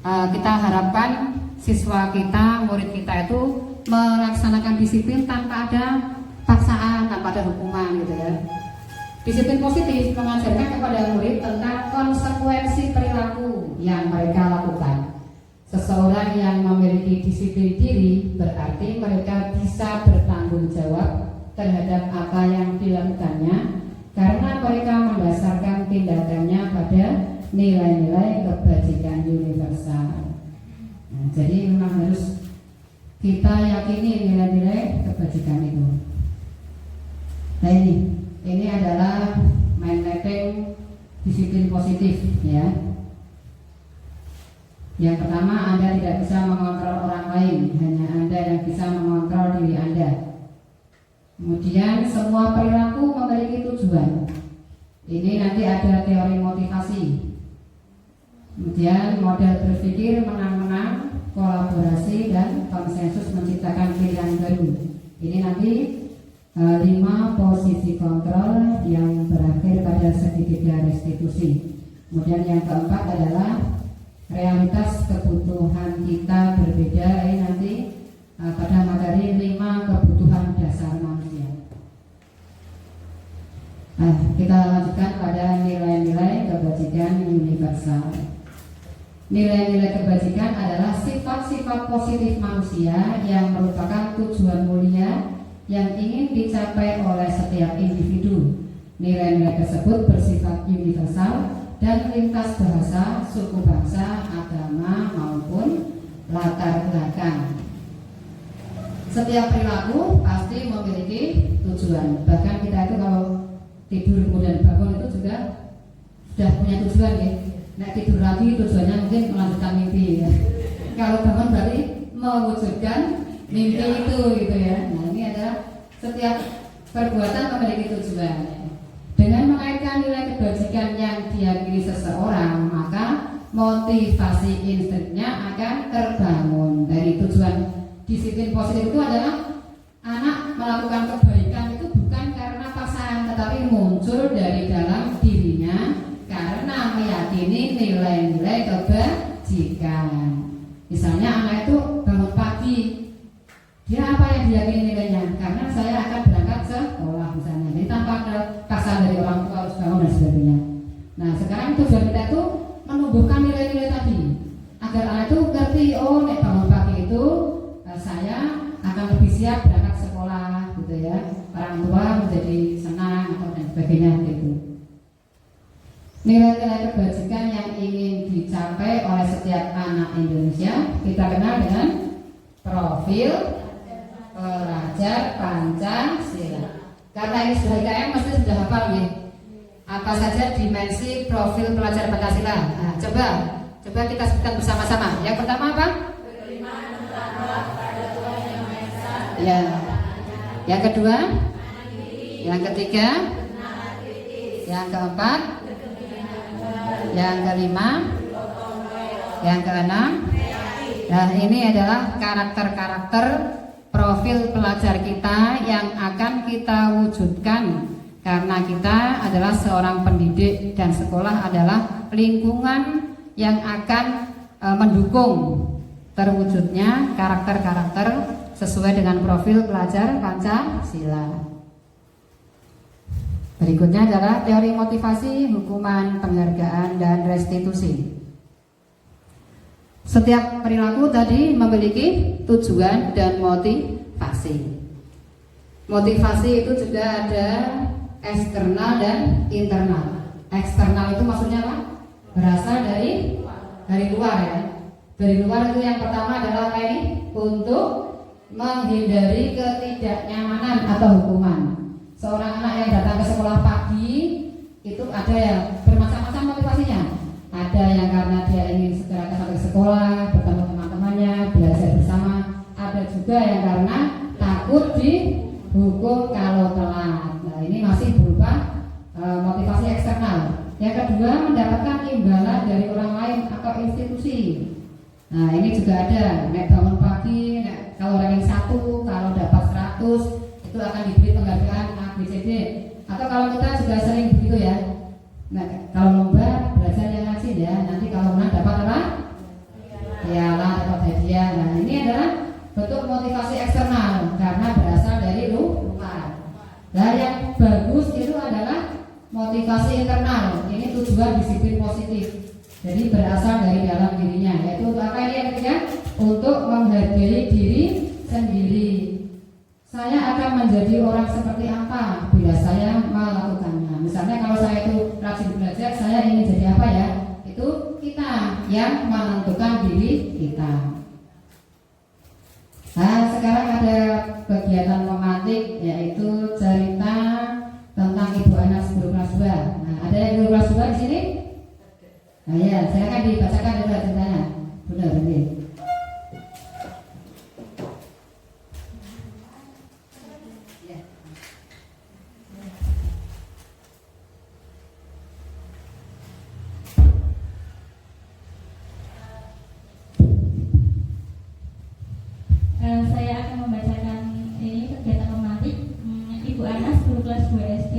kita harapkan siswa kita, murid kita itu melaksanakan disiplin tanpa ada paksaan, tanpa ada hukuman gitu ya. Disiplin positif mengajarkan kepada murid tentang konsekuensi perilaku yang mereka lakukan. Seseorang yang memiliki disiplin diri berarti mereka bisa bertanggung jawab terhadap apa yang dilakukannya karena mereka mendasarkan tindakannya pada nilai-nilai kebajikan universal. Nah, jadi memang harus kita yakini nilai-nilai kebajikan itu. Nah ini adalah mind mapping disiplin positif ya. Yang pertama, Anda tidak bisa mengontrol orang lain, hanya Anda yang bisa mengontrol diri Anda. Kemudian semua perilaku memiliki tujuan. Ini nanti ada teori motivasi. Kemudian model berpikir menang-menang, kolaborasi dan konsensus menciptakan pilihan baru. Ini nanti 5 posisi kontrol yang berakhir pada segitiga restitusi. Kemudian yang keempat adalah realitas kebutuhan kita berbeda. Ini nanti pada materi 5 kebutuhan dasar manusia. Nah, kita lanjutkan pada nilai-nilai kebajikan universal. Nilai-nilai kebajikan adalah sifat-sifat positif manusia yang merupakan tujuan mulia yang ingin dicapai oleh setiap individu. Nilai-nilai tersebut bersifat universal dan lintas bahasa, suku bangsa, agama maupun latar belakang. Setiap perilaku pasti memiliki tujuan. Bahkan kita itu kalau tidur kemudian bangun itu juga sudah punya tujuan ya. Nah tidur lagi tujuannya mungkin melanjutkan mimpi ya. Kalau bangun berarti mewujudkan mimpi itu gitu ya. Nah ini adalah setiap perbuatan memiliki tujuan. Dengan mengaitkan nilai kebajikan yang diyakini seseorang, maka motivasi instruknya akan terbangun. Dari tujuan disiplin positif itu adalah anak melakukan kebaikan itu bukan karena paksaan, tetapi muncul dari dalam dirinya karena meyakini nilai-nilai kebajikan. Misalnya anak itu bangun pagi, dia apa yang diyakini nilainya? Karena saya akan berangkat sekolah misalnya. Jadi tanpa ada paksaan dari orang tua harus bangun dan sebagainya. Nah sekarang tujuan kita itu menumbuhkan nilai-nilai tadi agar anak itu ngerti, oh nek bangun pagi itu saya akan lebih siap berangkat sekolah gitu ya. Orang tua menjadi senang atau dan sebagainya gitu. Nilai-nilai kebajikan yang ingin dicapai oleh setiap anak Indonesia kita kenal dengan profil pelajar Pancasila. Karena ini sudah IKM mesti sudah hafal ya. Apa saja dimensi profil pelajar Pancasila? Nah, coba kita sebutkan bersama-sama. Yang pertama apa? Ya. Yang kedua? Yang ketiga? Yang keempat? Yang kelima? Yang keenam, nah ini adalah karakter-karakter profil pelajar kita yang akan kita wujudkan karena kita adalah seorang pendidik dan sekolah adalah lingkungan yang akan mendukung terwujudnya karakter-karakter sesuai dengan profil pelajar Pancasila. Berikutnya adalah teori motivasi, hukuman, penghargaan, dan restitusi. Setiap perilaku tadi memiliki tujuan dan motivasi. Motivasi itu juga ada eksternal dan internal. Eksternal itu maksudnya apa? Berasal dari luar ya. Dari luar itu yang pertama adalah apa ini? Untuk menghindari ketidaknyamanan atau hukuman. Seorang anak yang datang ke sekolah pagi itu ada yang bermacam-macam motivasinya. Ada yang karena dia ingin segera sampai sekolah, bertemu teman-temannya, belajar bersama. Ada juga yang karena takut dihukum kalau telat. Nah ini masih berupa motivasi eksternal. Yang kedua, mendapatkan imbalan dari orang lain atau institusi. Nah ini juga ada, naik bangun pagi, kalau ranking 1, kalau dapat 100 itu akan diberi penghargaan A, B, C, D. Atau kalau kita juga sering begitu ya. Nah, kalau lomba belajar yang rajin ya, nanti kalau menang dapat apa? Piala, dapat hadiah. Nah ini adalah bentuk motivasi eksternal karena berasal dari luar. Nah yang bagus itu adalah motivasi internal. Ini tujuan disiplin positif. Jadi berasal dari dalam dirinya, yaitu untuk apa ini yang ketiga? Untuk menghargai diri sendiri. Saya akan menjadi orang seperti apa bila saya melakukannya. Misalnya kalau saya itu rajin belajar, saya ingin jadi apa ya? Itu kita yang menentukan diri kita. Nah sekarang ada kegiatan pemantik, yaitu cerita tentang Ibu Anas guru kelas 2. Nah ada yang guru kelas 2 di sini? Nah ya, silakan dibacakan dulu ceritanya. Benar ini. Saya akan membacakan ini kegiatan pemantik. Ibu Anas guru kelas 2 SD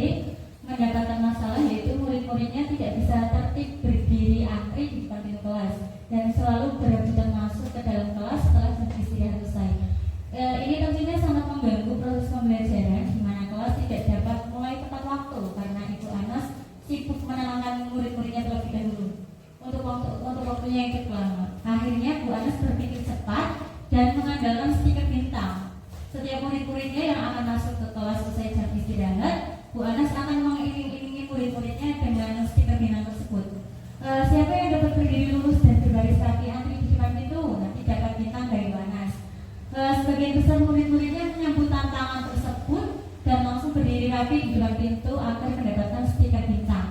mendapatkan masalah yaitu murid-muridnya tidak bisa tertib berdiri antri di depan pintu kelas dan selalu berebutan masuk ke dalam kelas setelah jam istirahat selesai. Ini tentunya sangat mengganggu proses pembelajaran di mana kelas tidak dapat mulai tepat waktu karena Ibu Anas sibuk menenangkan murid-muridnya terlebih dahulu untuk waktunya yang cukup lama. Akhirnya Bu Anas berpikir cepat dan mengandalkan stiker bintang. Setiap murid-muridnya yang akan masuk ke kelas selesai jam istirahat, Bu Anas akan mengiring-iringi murid-muridnya dengan stiker bintang tersebut. Siapa yang dapat berdiri lurus dan berbaris rapi antri di depan pintu nanti dapat bintang dari Bu Anas. Sebagian besar murid-muridnya menyambut tantangan tersebut dan langsung berdiri rapi di depan pintu agar mendapatkan stiker bintang.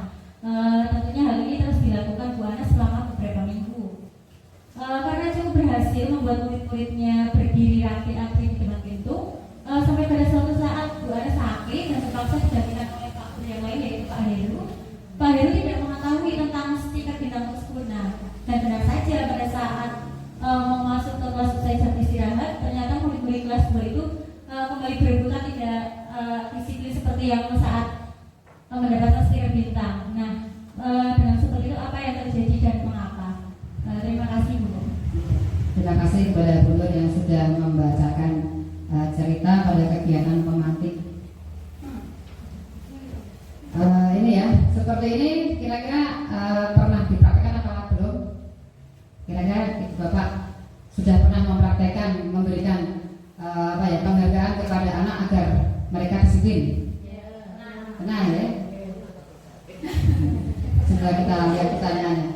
Tentunya hal ini terus dilakukan Bu Anas selama beberapa minggu. Karena cukup berhasil membuat murid-muridnya berdiri rapi antri di depan pintu, sampai pada suatu saat Bu Anas sakit dan terpaksa digantikan oleh Pak Guru yang lain yaitu Pak Heru. Pak Heru tidak mengetahui tentang stiker bintang tersebut. Nah, dan benar saja pada saat mau masuk ke kelas selesai jam istirahat, ternyata murid-murid kelas 2 itu kembali berebutan tidak disiplin seperti yang saat mendapatkan stiker bintang. Nah, dengan seperti itu apa yang terjadi dan mengapa? Terima kasih Bu. Terima kasih kepada Bu Nur yang sudah membacakan cerita pada kegiatan pemantik. Ini ya, seperti ini kira-kira pernah dipraktekkan apa belum? Kira-kira Ibu Bapak sudah pernah mempraktekkan memberikan penghargaan kepada anak agar mereka disiplin? Pernah ya? Coba kita lihat pertanyaannya.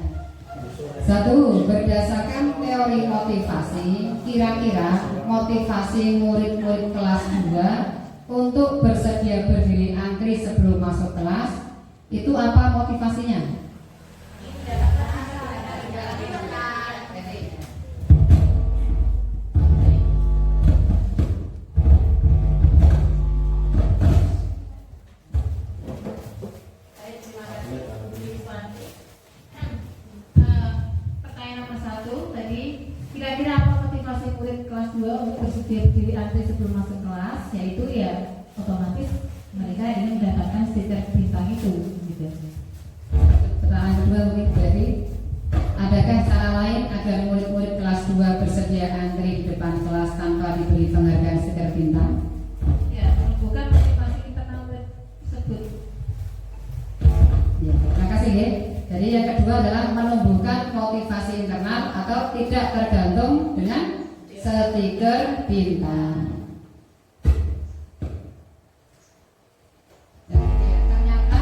1. Berdasarkan teori motivasi, kira-kira motivasi murid-murid kelas 2 untuk bersedia berdiri antri sebelum masuk kelas itu apa motivasinya? Pertanyaan nomor 1. tadi kira-kira apa motivasi murid kelas 2 untuk bersedia berdiri antri sebelum masuk kelas? Yaitu ya otomatis mereka ingin mendapatkan stiker bintang itu gitu. Pertanyaan kedua mungkin dari adakah cara lain agar murid-murid kelas 2 bersedia antri di depan kelas tanpa diberi penghargaan stiker bintang? Ya, bukan motivasi internal murid tersebut. Ya, terima kasih ya. Jadi yang kedua adalah menumbuhkan motivasi internal atau tidak tergantung dengan stiker bintang. Ternyata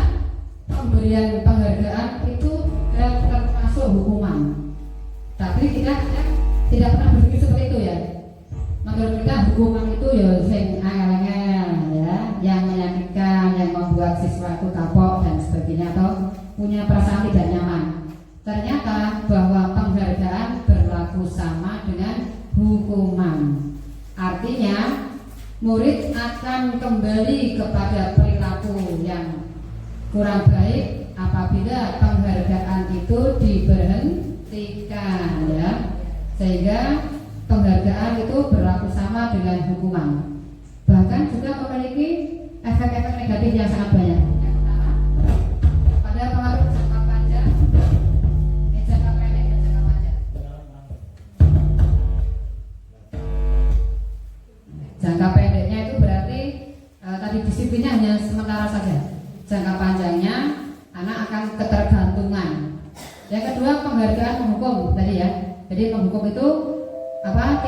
pemberian penghargaan itu termasuk hukuman. Tapi kita tidak pernah berpikir seperti itu ya. Menurut kita hukuman itu ya sing angel-angel ya, yang menyakitkan, yang membuat siswa itu kapok dan sebagainya atau punya perasaan tidak nyaman. Ternyata bahwa penghargaan berlaku sama dengan hukuman. Artinya murid akan kembali kepada perilaku yang kurang baik apabila penghargaan itu diberhentikan ya. Sehingga penghargaan itu berlaku sama dengan hukuman. Bahkan juga memiliki efek-efek negatif yang sangat banyak. Pada pengaruh jangka panjang, jangka pendek dan jangka panjang. Jangka pendeknya itu berarti tadi disiplinnya hanya sementara saja. Jangka panjangnya anak akan ketergantungan. Yang kedua penghargaan menghukum tadi ya. Jadi menghukum itu apa?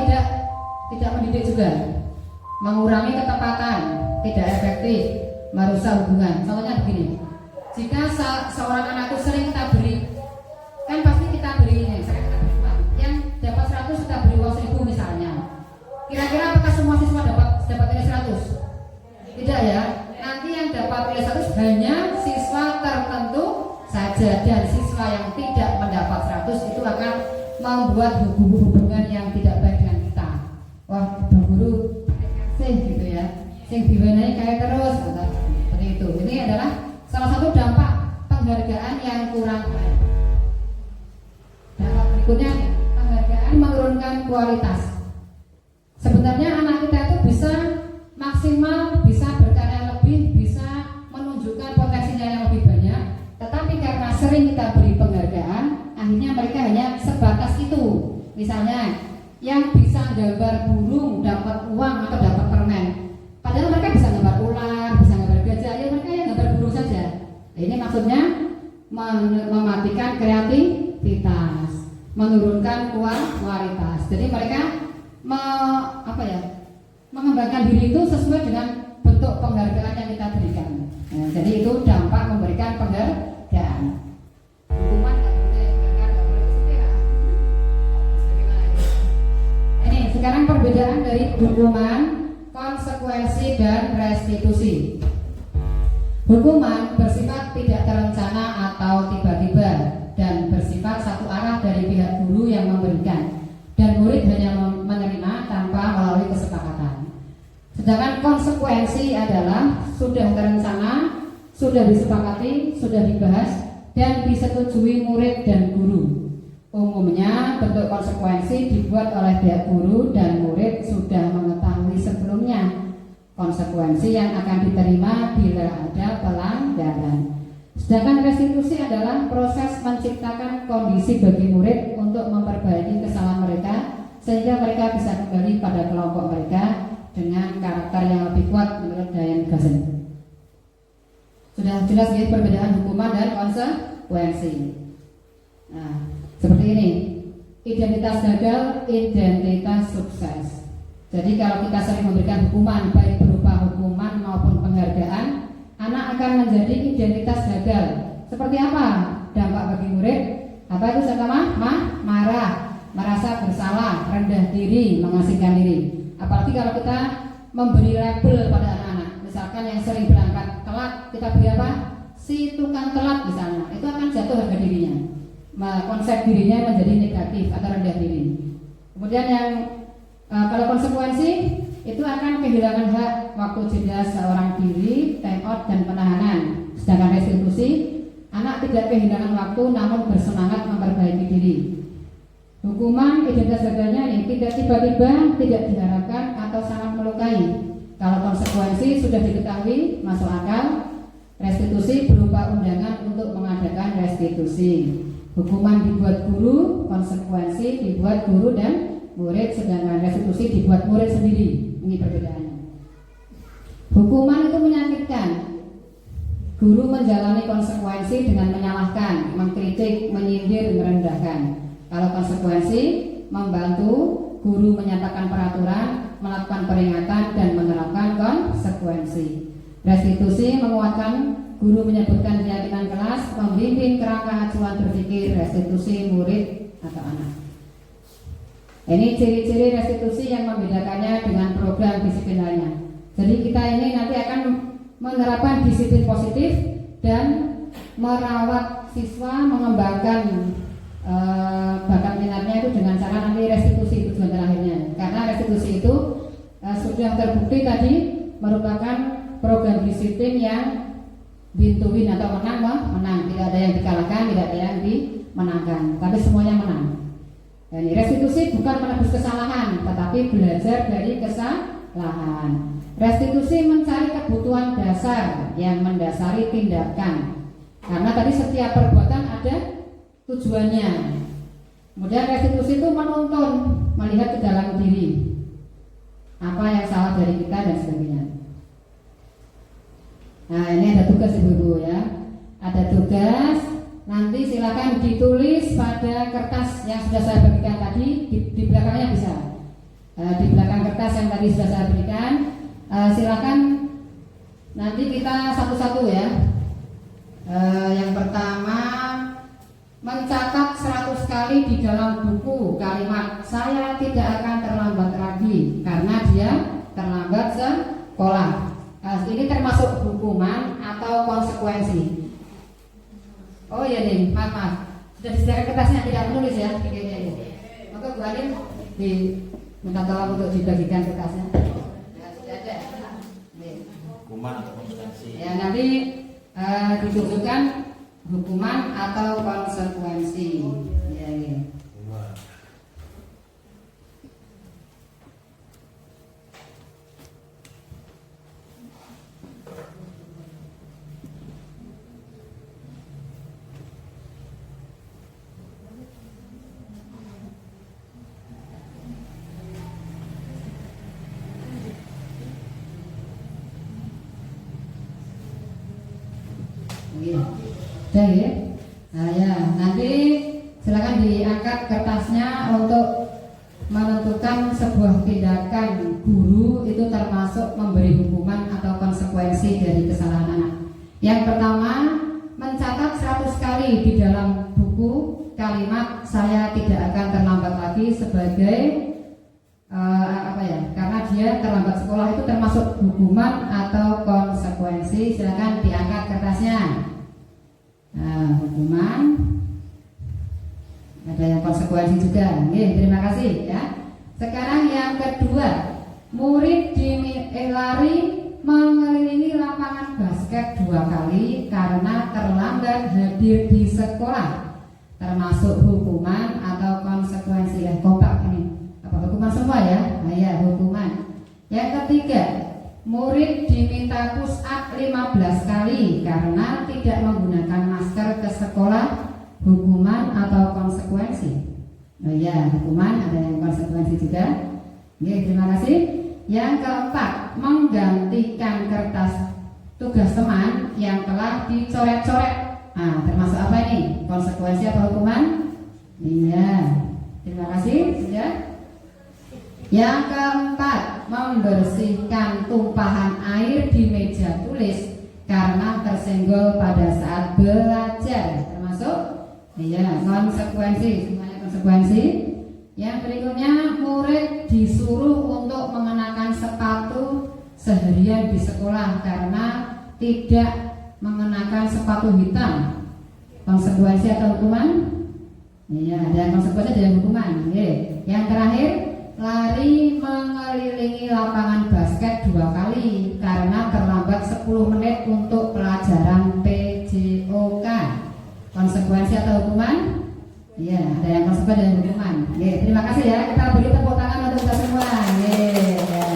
Tidak mendidik juga, mengurangi ketepatan, tidak efektif, merusak hubungan. Contohnya begini. Jika seorang anak itu sering kita beri, kan pasti kita beri ini, sering kita beri uang. Yang dapat 100 kita beri uang 1000 misalnya. Kira-kira apakah semua siswa dapat nilai 100? Tidak ya. Nanti yang dapat nilai 100 hanya siswa tertentu saja, dan siswa yang tidak mendapat 100 itu akan membuat hubungan yang tidak baik dengan kita. Wah, Pak Guru sih gitu ya. Sing diwenehi kayak terus seperti itu. Ini adalah salah satu dampak penghargaan yang kurang baik. Dampak berikutnya, penghargaan menurunkan kualitas. Sebenarnya anak kita itu bisa maksimal, bisa berkarya lebih, bisa menunjukkan potensinya yang lebih banyak. Tetapi karena sering kita beri penghargaan, akhirnya mereka hanya sebatas itu. Misalnya, yang bisa gambar burung dapat uang atau dapat permen. Padahal mereka bisa gambar ular, bisa gambar gajah, ya mereka yang gambar burung saja. Nah, ini maksudnya mematikan kreativitas, menurunkan kualitas. Jadi mereka mengembangkan diri itu sesuai dengan bentuk penghargaan yang kita berikan. Nah, jadi itu dampak memberikan penghargaan. Hukuman nggak boleh, penghargaan nggak boleh, itu ya. Ini sekarang perbedaan dari hukuman, konsekuensi dan restitusi. Hukuman bersifat tidak terencana atau tiba-tiba dan bersifat satu arah dari pihak guru yang memberikan, dan murid hanya menerima tanpa melalui kesepakatan. Sedangkan konsekuensi adalah sudah terencana, sudah disepakati, sudah dibahas, dan disetujui murid dan guru. Umumnya bentuk konsekuensi dibuat oleh pihak guru dan murid sudah mengetahui sebelumnya konsekuensi yang akan diterima bila ada pelanggaran. Sedangkan restitusi adalah proses menciptakan kondisi bagi murid untuk memperbaiki kesalahan mereka sehingga mereka bisa kembali pada kelompok mereka dengan karakter yang lebih kuat menurut Diane Gassen. Sudah jelas ya perbedaan hukuman dan konsekuensi. Nah, seperti ini. Identitas gagal, identitas sukses. Jadi kalau kita sering memberikan hukuman, baik berupa hukuman maupun penghargaan, anak akan menjadi identitas gagal. Seperti apa dampak bagi murid? Apa itu pertama? Marah, merasa bersalah, rendah diri, mengasingkan diri. Apalagi kalau kita memberi label pada anak-anak. Misalkan yang sering berangkat telat, kita beri apa? Si tukang telat misalnya. Itu akan jatuh harga dirinya. Konsep dirinya menjadi negatif atau rendah diri. Kemudian yang kalau konsekuensi itu akan kehilangan hak, waktu jeda seorang diri, time out dan penahanan. Sedangkan restitusi, anak tidak kehilangan waktu namun bersemangat memperbaiki diri. Hukuman identitas gaganya ini tidak tiba-tiba, tidak diharapkan atau sangat melukai. Kalau konsekuensi sudah diketahui, masuk akal. Restitusi berupa undangan untuk mengadakan restitusi. Hukuman dibuat guru, konsekuensi dibuat guru dan murid, sedangkan restitusi dibuat murid sendiri. Ini perbedaannya. Hukuman itu menyakitkan. Guru menjalani konsekuensi dengan menyalahkan, mengkritik, menyindir, merendahkan. Kalau konsekuensi membantu guru menyatakan peraturan, melakukan peringatan dan menerapkan konsekuensi. Restitusi menguatkan guru menyebutkan keyakinan kelas, membimbing kerangka acuan berpikir restitusi murid atau anak. Ini ciri-ciri restitusi yang membedakannya dengan program disiplin lainnya. Jadi kita ini nanti akan menerapkan disiplin positif dan merawat siswa, mengembangkan bakat minatnya itu dengan cara nanti restitusi tujuan terakhirnya. Karena restitusi itu sudah terbukti tadi merupakan program disiplin yang win to win atau menang, tidak ada yang dikalahkan, tidak ada yang dimenangkan, tapi semuanya menang. Dan restitusi bukan menebus kesalahan, tetapi belajar dari kesalahan. Restitusi mencari kebutuhan dasar yang mendasari tindakan. Karena tadi setiap perbuatan ada tujuannya. Kemudian restitusi itu menuntun, melihat ke dalam diri, apa yang salah dari kita dan sebagainya. Nah, ini ada tugas ibu-ibu ya. Ada tugas, nanti silakan ditulis pada kertas yang sudah saya berikan tadi, di belakangnya bisa. Di belakang kertas yang tadi sudah saya berikan, silakan nanti kita satu-satu ya. Yang pertama, mencatat 100 kali di dalam buku kalimat saya tidak akan terlambat lagi karena dia terlambat sekolah. Ini termasuk hukuman atau konsekuensi. Oh iya nih, maaf. Sudah disediakan kertasnya, tidak menulis ya. Maka Bu Anin minta tolong untuk dibagikan kertasnya. Ya, sudah ada. Hukuman atau konsekuensi. Ya, nanti ditunjukkan hukuman atau konsekuensi. Ya, ya. Udah ya. Nah ya, nanti silakan diangkat kertasnya untuk menentukan sebuah tindakan guru itu termasuk memberi hukuman atau konsekuensi dari kesalahan anak. Yang pertama, mencatat 100 kali di dalam buku kalimat saya tidak akan terlambat lagi sebagai karena dia terlambat sekolah itu termasuk hukuman atau konsekuensi. Silakan diangkat kertasnya. Nah, hukuman, ada yang konsekuensi juga. Oke, terima kasih ya. Sekarang yang kedua, murid lari mengelilingi lapangan basket 2 kali karena terlambat hadir di sekolah, termasuk hukuman atau konsekuensi. Ya, kompak ini. Apa hukuman semua ya? Nah, ya, hukuman. Yang ketiga, murid diminta push up 15 kali karena tidak menggunakan masker ke sekolah, hukuman atau konsekuensi. Oh ya, hukuman, ada yang konsekuensi juga. Oke, terima kasih. Yang keempat, menggantikan kertas tugas teman yang telah dicoret-coret. Nah, termasuk apa ini? Konsekuensi atau hukuman? Iya, terima kasih. Sudah. Yang keempat, membersihkan tumpahan air di meja tulis karena tersenggol pada saat belajar. Termasuk iya, konsekuensi, semuanya konsekuensi. Yang berikutnya, murid disuruh untuk mengenakan sepatu seharian di sekolah karena tidak mengenakan sepatu hitam. Konsekuensi atau hukuman? Iya, ada konsekuensi, ada hukuman. Oke. Yang terakhir, lari mengelilingi lapangan basket 2 kali karena terlambat 10 menit untuk pelajaran PJOK. Konsekuensi atau hukuman? Iya, ada yang konsekuensi dan hukuman. terima kasih ya. Kita beri tepuk tangan untuk kita semua. Ya.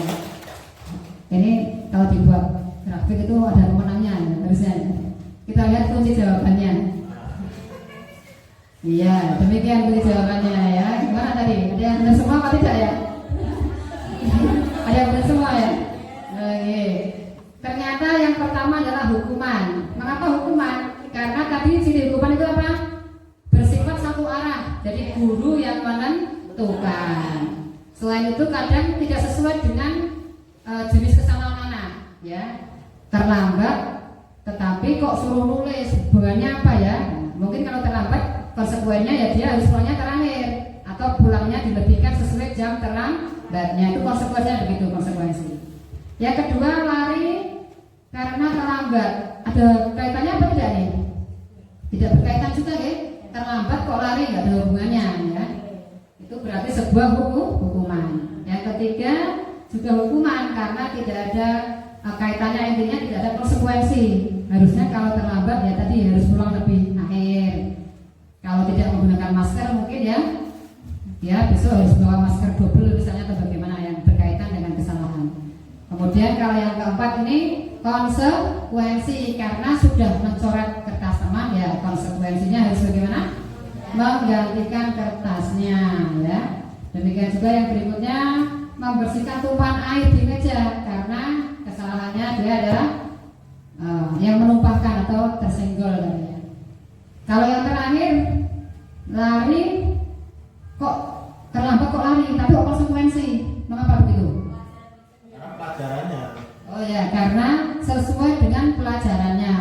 Ini kalau dibuat grafik itu ada pemenangnya harusnya. Kita lihat kunci jawabannya. Iya, demikian kunci jawabannya ya. Gimana tadi? Ada yang benar semua apa tidak ya? Ada yang benar semua ya? Oke. Ternyata yang pertama adalah hukuman. Mengapa hukuman? Karena tadi ciri hukuman itu apa? Bersifat satu arah. Jadi guru yang menentukan. Selain itu kadang tidak sesuai dengan jenis kesalahan anak, ya. Terlambat, tetapi kok suruh nulis, hubungannya apa ya? Mungkin kalau terlambat, konsekuensinya ya dia harus pulangnya terakhir, atau pulangnya dilebihkan sesuai jam terlambatnya. Itu konsekuensinya begitu konsekuensi. Yang kedua, lari karena terlambat. Ada kaitannya apa tidak nih? Tidak berkaitan juga ya. Terlambat kok lari nggak ada hubungannya ya. Itu berarti sebuah hukuman. Yang ketiga juga hukuman karena tidak ada kaitannya, intinya tidak ada konsekuensi. Harusnya kalau terlambat ya tadi harus pulang lebih akhir. Kalau tidak menggunakan masker mungkin ya besok harus bawa masker double misalnya atau bagaimana yang berkaitan dengan kesalahan. Kemudian kalau yang keempat ini konsekuensi karena sudah mencoret kertas teman ya konsekuensinya harus bagaimana? Menggantikan kertasnya ya. Demikian juga yang berikutnya membersihkan tumpahan air di meja karena kesalahannya dia adalah yang menumpahkan atau tersenggol ya. Kalau yang terakhir lari kok terlambat kok lari tapi kok konsekuensi mengapa begitu? Karena pelajarannya. Oh ya karena sesuai dengan pelajarannya.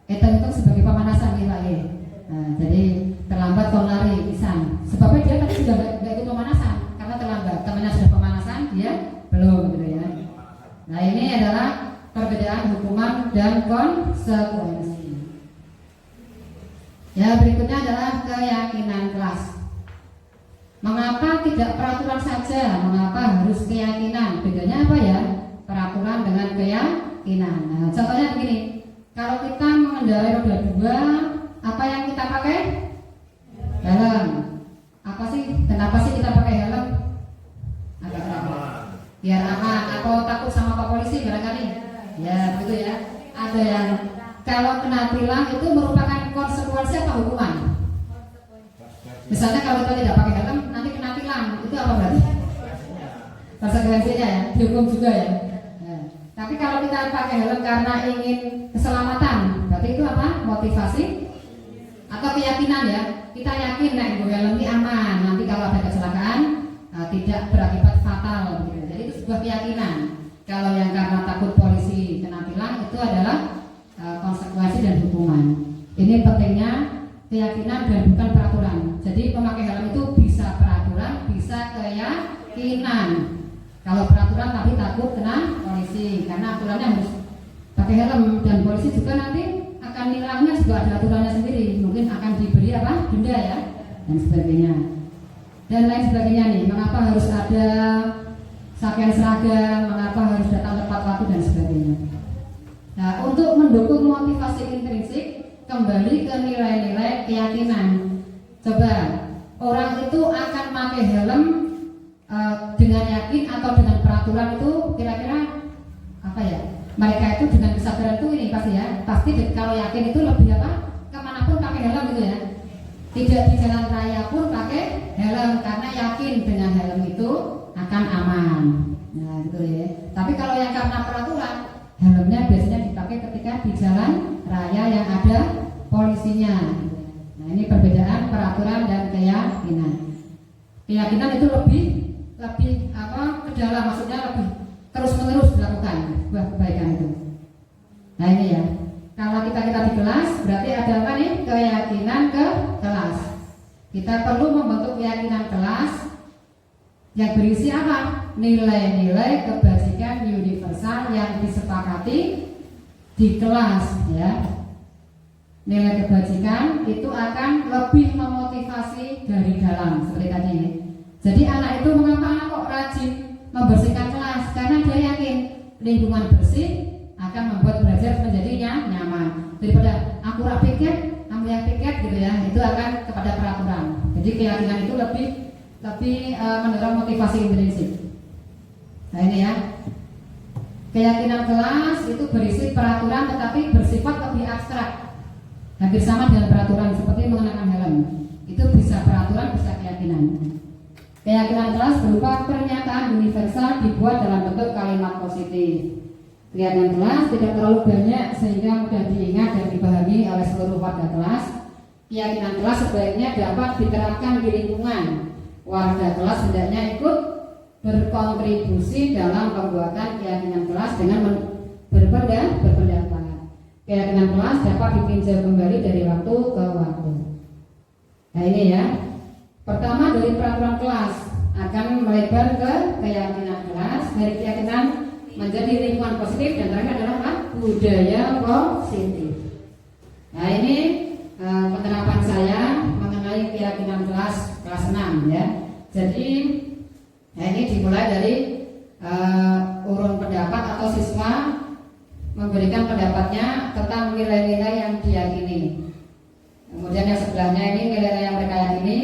Hitung-hitung sebagai pemanasan kita ya. Nah, jadi terlambat kok lari pisang. Sebabnya dia tadi sudah nggak ikut pemanasan karena terlambat. Temannya sudah pemanasan dia belum gitu ya. Nah ini adalah perbedaan hukuman dan konsekuensi. Ya berikutnya adalah keyakinan kelas. Mengapa tidak peraturan saja? Mengapa harus keyakinan? Bedanya apa ya? Peraturan dengan keyakinan. Nah, contohnya begini. Kalau kita mengendarai roda 2, apa yang kita pakai? Helm. Apa sih? Kenapa sih kita pakai helm? Agak aman. Biar aman. Atau takut sama Pak Polisi barangkali? Ya begitu ya. Ada yang kalau kena tilang itu merupakan konsekuensi atau hukuman? Misalnya kalau kita tidak pakai helm nanti kena tilang, itu apa berarti? Konsekuensinya ya, dihukum juga ya. Nah, tapi kalau kita pakai helm karena ingin keselamatan, berarti itu apa? Motivasi atau keyakinan ya. Kita yakin naik helm ini aman, nanti kalau ada kecelakaan tidak berakibat fatal gitu. Jadi itu sebuah keyakinan. Kalau yang karena takut polisi kena tilang itu adalah konsekuensi dan hukuman. Ini pentingnya keyakinan dan bukan peraturan. Jadi pemakai helm itu bisa peraturan, bisa keyakinan. Kalau peraturan tapi takut kena polisi karena aturannya harus pakai helm dan polisi juga nanti akan nilainya juga ada aturannya sendiri. Mungkin akan diberi apa? Denda ya dan sebagainya. Dan lain sebagainya nih. Mengapa harus ada pakaian seragam? Mengapa harus datang tepat waktu dan sebagainya. Nah, untuk mendukung motivasi intrinsik kembali ke nilai-nilai keyakinan. Coba orang itu akan pakai helm dengan yakin atau dengan peraturan itu kira-kira apa ya? Mereka itu dengan kesadaran itu ini pasti ya. Pasti kalau yakin itu lebih apa? Kemanapun pakai helm gitu ya. Tidak di jalan raya pun pakai helm karena yakin dengan helm itu akan aman. Nah gitu ya. Tapi kalau yang karena peraturan helmnya biasanya dipakai ketika di jalan raya yang ada polisinya. Nah ini perbedaan peraturan dan keyakinan. Keyakinan itu lebih apa ke dalam, maksudnya lebih terus-menerus dilakukan sebuah kebaikan itu. Nah ini ya. Kalau kita di kelas berarti ada apa nih? Keyakinan ke kelas. Kita perlu membentuk keyakinan kelas yang berisi apa? Nilai-nilai kebajikan universal yang disepakati di kelas ya. Nilai kebajikan itu akan lebih memotivasi dari dalam seperti tadi. Jadi anak itu mengapa anak kok rajin membersihkan kelas? Karena dia yakin lingkungan bersih akan membuat belajar menjadi nyaman. Daripada aku rak piket, kamu yang piket gitu ya, itu akan kepada peraturan. Jadi keyakinan itu lebih lebih mendorong motivasi intrinsik. Nah ini ya, keyakinan kelas itu berisi peraturan tetapi bersifat lebih abstrak, hampir sama dengan peraturan seperti mengenakan helm. Itu bisa peraturan, bisa keyakinan. Keyakinan kelas berupa pernyataan universal dibuat dalam bentuk kalimat positif. Keyakinan kelas tidak terlalu banyak sehingga mudah diingat dan dipahami oleh seluruh warga kelas. Keyakinan kelas sebaiknya dapat diterapkan di lingkungan. Warga kelas hendaknya ikut berkontribusi dalam pembuatan keyakinan kelas dengan berpendapat. Keyakinan kelas dapat ditinjau kembali dari waktu ke waktu. Nah ini ya, pertama dari peraturan kelas akan melebar ke keyakinan kelas, dari keyakinan menjadi lingkungan positif, dan terakhir adalah budaya positif. Nah ini penerapan saya mengenai keyakinan kelas 6 ya. Jadi ini dimulai dari urun pendapat atau siswa memberikan pendapatnya tentang nilai-nilai yang diyakini. Kemudian yang sebelahnya ini nilai-nilai yang mereka yakini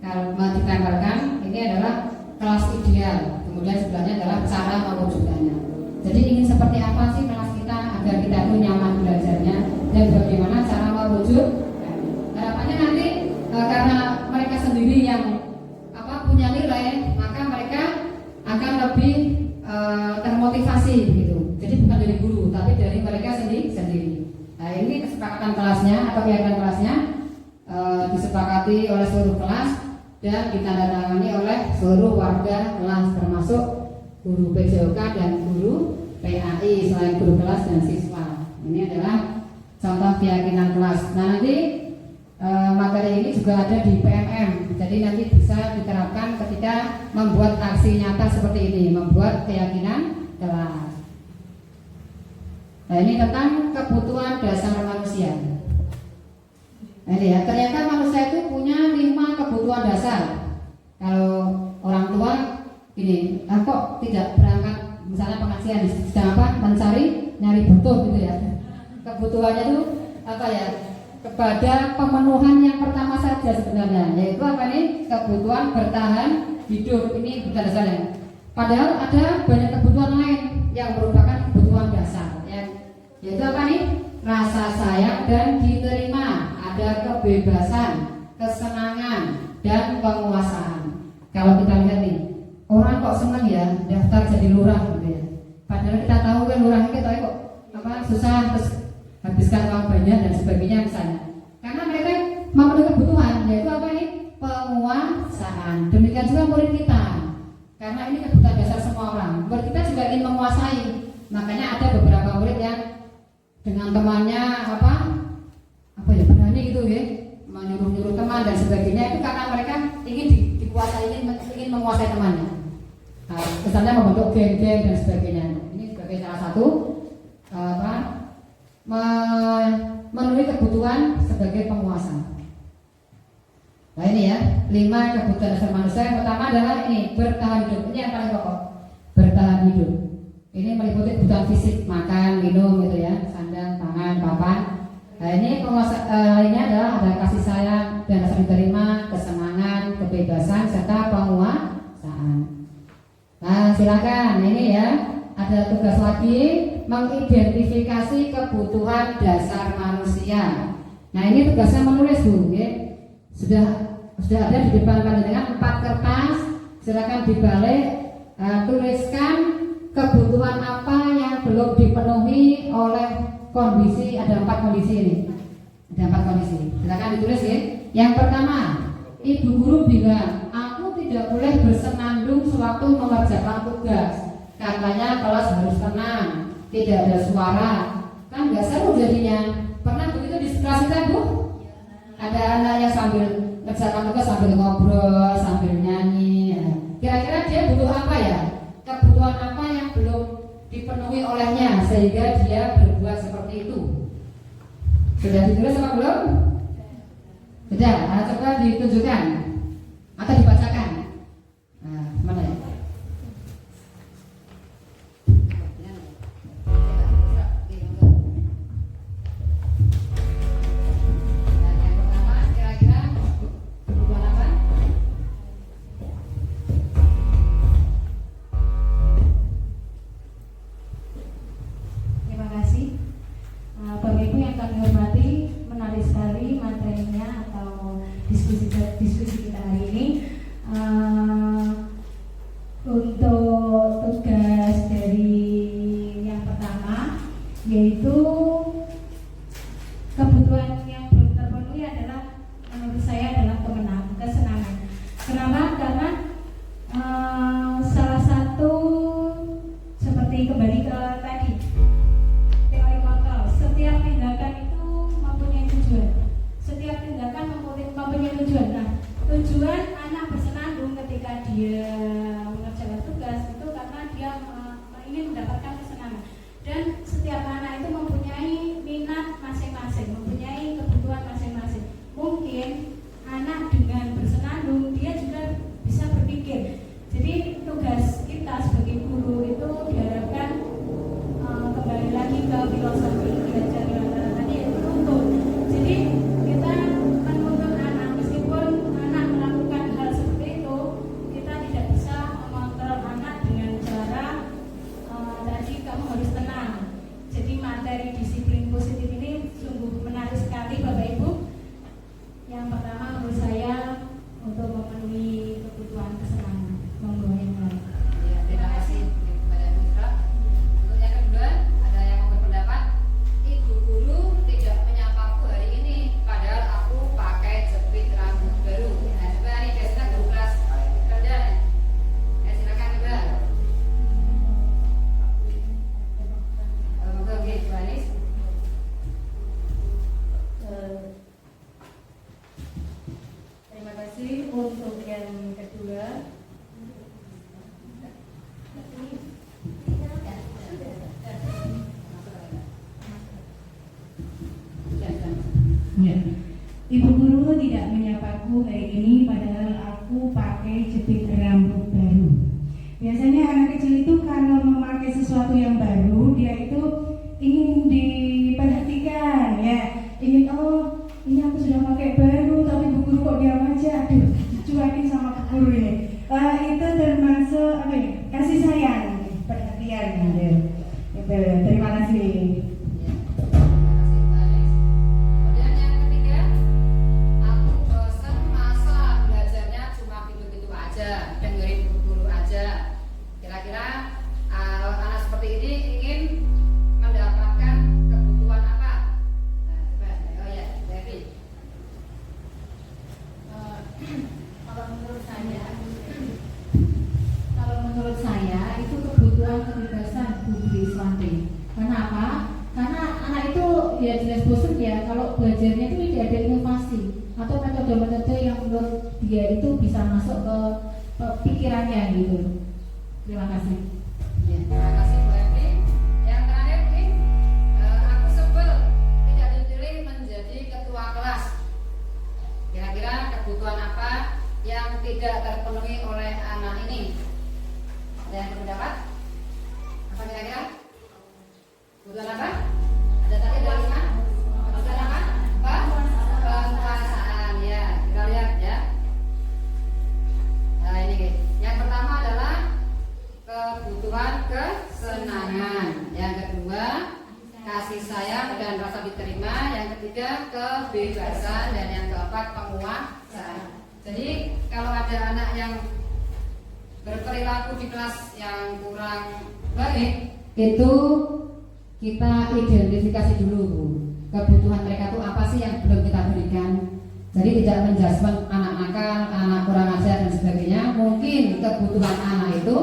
kalau ditempelkan, ini adalah kelas ideal. Kemudian sebelahnya adalah cara mewujudkannya. Jadi ingin seperti apa sih kelas kita agar kita itu nyaman belajarnya, dan bagaimana cara mewujudkannya. Harapannya nanti karena mereka sendiri yang punya nilai, maka mereka akan lebih termotivasi begitu. Jadi bukan dari guru, tapi dari mereka sendiri. Nah ini kesepakatan kelasnya atau keyakinan kelasnya disepakati oleh seluruh kelas dan ditandatangani oleh seluruh warga kelas, termasuk guru PJOK dan guru PAI selain guru kelas dan siswa. Ini adalah contoh keyakinan kelas. Nah nanti materi ini juga ada di PMM, jadi nanti bisa diterapkan ketika membuat aksi nyata seperti ini, membuat keyakinan kelas. Nah ini tentang kebutuhan dasar manusia. Nah ini ya, ternyata manusia itu punya 5 kebutuhan dasar. Kalau orang tua gini, kok tidak berangkat misalnya pengajian, sedang apa? Nyari butuh gitu ya. Kebutuhannya itu apa ya? Kepada pemenuhan yang pertama saja sebenarnya, yaitu apa nih? Kebutuhan bertahan hidup. Ini kebutuhan dasarnya. Padahal ada banyak kebutuhan lain yang merupakan kebutuhan dasar, yaitu apa nih? Rasa sayang dan diterima, ada kebebasan, kesenangan, dan penguasaan. Kalau kita lihat nih, orang kok senang ya daftar jadi lurah gitu ya. Padahal kita tahu kan lurah kita kok susah, terus habiskan uang banyak dan sebagainya misalnya. Karena mereka memenuhi kebutuhan, yaitu apa nih? Penguasaan. Demikian juga murid kita. Karena ini kebutuhan dasar semua orang. Murid kita juga ingin menguasai. Makanya ada beberapa murid yang dengan temannya berani gitu ya, menyuruh teman dan sebagainya, itu karena mereka ingin dikuasai, ingin menguasai temannya. Nah, misalnya membentuk geng-geng dan sebagainya. Ini sebagai salah satu memenuhi kebutuhan sebagai penguasa. Nah ini ya, 5 kebutuhan dasar manusia. Yang pertama adalah ini, bertahan hidup. Ini yang paling pokok, bertahan hidup. Ini meliputi kebutuhan fisik, makan, minum gitu ya, sandang, pangan, papan. Nah ini lainnya adalah ada kasih sayang dan rasa diterima, kesenangan, kebebasan, serta penguasaan. Nah silakan, ini ya, ada tugas lagi, mengidentifikasi kebutuhan dasar manusia. Nah ini tugasnya menulis Bu, ya. Sudah ada di depan panjenengan 4 kertas. Silakan dibalik, tuliskan kebutuhan apa yang belum dipenuhi oleh kondisi. Ada 4 kondisi ini. Ada 4 kondisi. Silakan ditulis ya. Yang pertama, ibu guru bilang, aku tidak boleh bersenandung sewaktu mengerjakan tugas. Katanya kelas harus tenang, tidak ada suara. Kan nggak seru jadinya. Pernah begitu di kelas kita Bu? Ada anak yang sambil ngerjakan tugas sambil ngobrol, sambil nyanyi. Kira-kira dia butuh apa ya? Kebutuhan apa yang belum dipenuhi olehnya sehingga dia berbuat seperti itu? Sudah ditulis apa belum? Sudah. Coba ditunjukkan atau dibacakan. Nah, mana ya? Salah satu seperti kembali ke tadi teori kontrol, setiap tindakan itu mempunyai tujuan. Setiap tindakan mempunyai tujuan. Nah, tujuan anak bersenandung ketika dia mengerjakan tugas itu karena dia ingin mendapatkan kesenangan. Dan setiap anak itu mempunyai minat masing-masing, mempunyai kebutuhan masing-masing. Mungkin anak dengan bersenandung dia juga bisa berpikir. Jadi tugas kita sebagai guru itu diharapkan kembali lagi ke filosofi belajar tadi yaitu tuntun. Jadi kita menuntut anak, meskipun anak melakukan hal seperti itu, kita tidak bisa mengontrol anak dengan cara tadi kamu harus tenang. Jadi materi disiplin positif ini sungguh menarik sekali Bapak Ibu. Yang pertama menurut saya untuk memenuhi kebutuhan kesenangan. Monggo yang lain. Ya, terima kasih kepada Bu Isra. Untuk yang kedua, ada yang mau berpendapat, Ibu guru tidak menyapaku hari ini, padahal aku pakai jepit rambut baru. Nah, coba nih biasanya guru kelas rendah. Ya, silakan coba. Monggo nggih, Bu Anis. Terima kasih untuk yang kedua. Ya. Ibu guru tidak menyapaku hari ini padahal aku pakai jepit rambut baru. Biasanya anak kecil itu kalau memakai sesuatu yang baru dia itu ingin diperhatikan ya, ingin ini aku sudah pakai baru tapi bu guru kok diam aja, aduh dicuekin sama bu guru ini. Itu termasuk apa ya, kasih sayang, perhatian gitu. Terima kasih. Dengerin guru aja. Kira-kira anak seperti ini ingin mendapatkan kebutuhan apa? Nah, coba. Oh ya, Devi. Kalau menurut saya itu kebutuhan kebebasan Bu Iswanti. Kenapa? Karena anak itu ya jelas bosan ya kalau belajarnya itu tidak ada inovasi atau metode-metode yang menurut dia itu bisa masuk ke pikirannya gitu. Terima kasih. Ya, terima kasih Bu Evi. Yang terakhir nih, aku sebel tidak dipilih menjadi ketua kelas. Kira-kira kebutuhan apa yang tidak terpenuhi oleh anak ini? Ada yang berpendapat? Apa kira-kira? Kebutuhan apa? Ada tadi ada 5. Kebutuhan apa? Penguasaan ya. Kita lihat ya. Nah ini yang pertama adalah kebutuhan kesenangan, yang kedua kasih sayang dan rasa diterima, yang ketiga kebebasan, dan yang keempat penguasaan. Jadi kalau ada anak yang berperilaku di kelas yang kurang baik, itu kita identifikasi dulu Bu, kebutuhan mereka itu apa sih yang belum kita berikan. Jadi tidak menjudgment anak nakal, anak kurang ajar dan sebagainya. Mungkin kebutuhan anak itu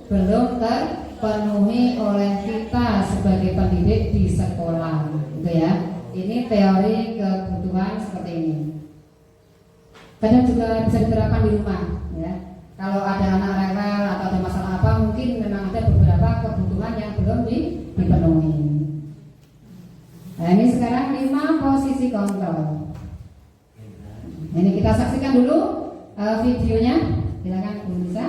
belum terpenuhi oleh kita sebagai pendidik di sekolah, gitu ya. Ini teori kebutuhan seperti ini. Kadang juga bisa diterapkan di rumah, ya. Kalau ada anak rewel atau ada masalah apa, mungkin memang ada beberapa kebutuhan yang belum dipenuhi. Nah ini sekarang 5 posisi kontrol. Ini kita saksikan dulu videonya. Silakan Bu Lisa.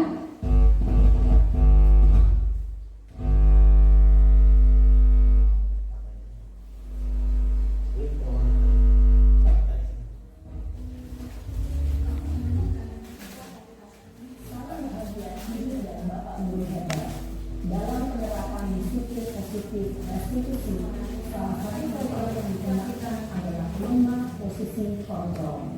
Dalam penerapan disiplin positif restitusi, salah satu kontrol yang digunakan adalah 5 posisi kontrol.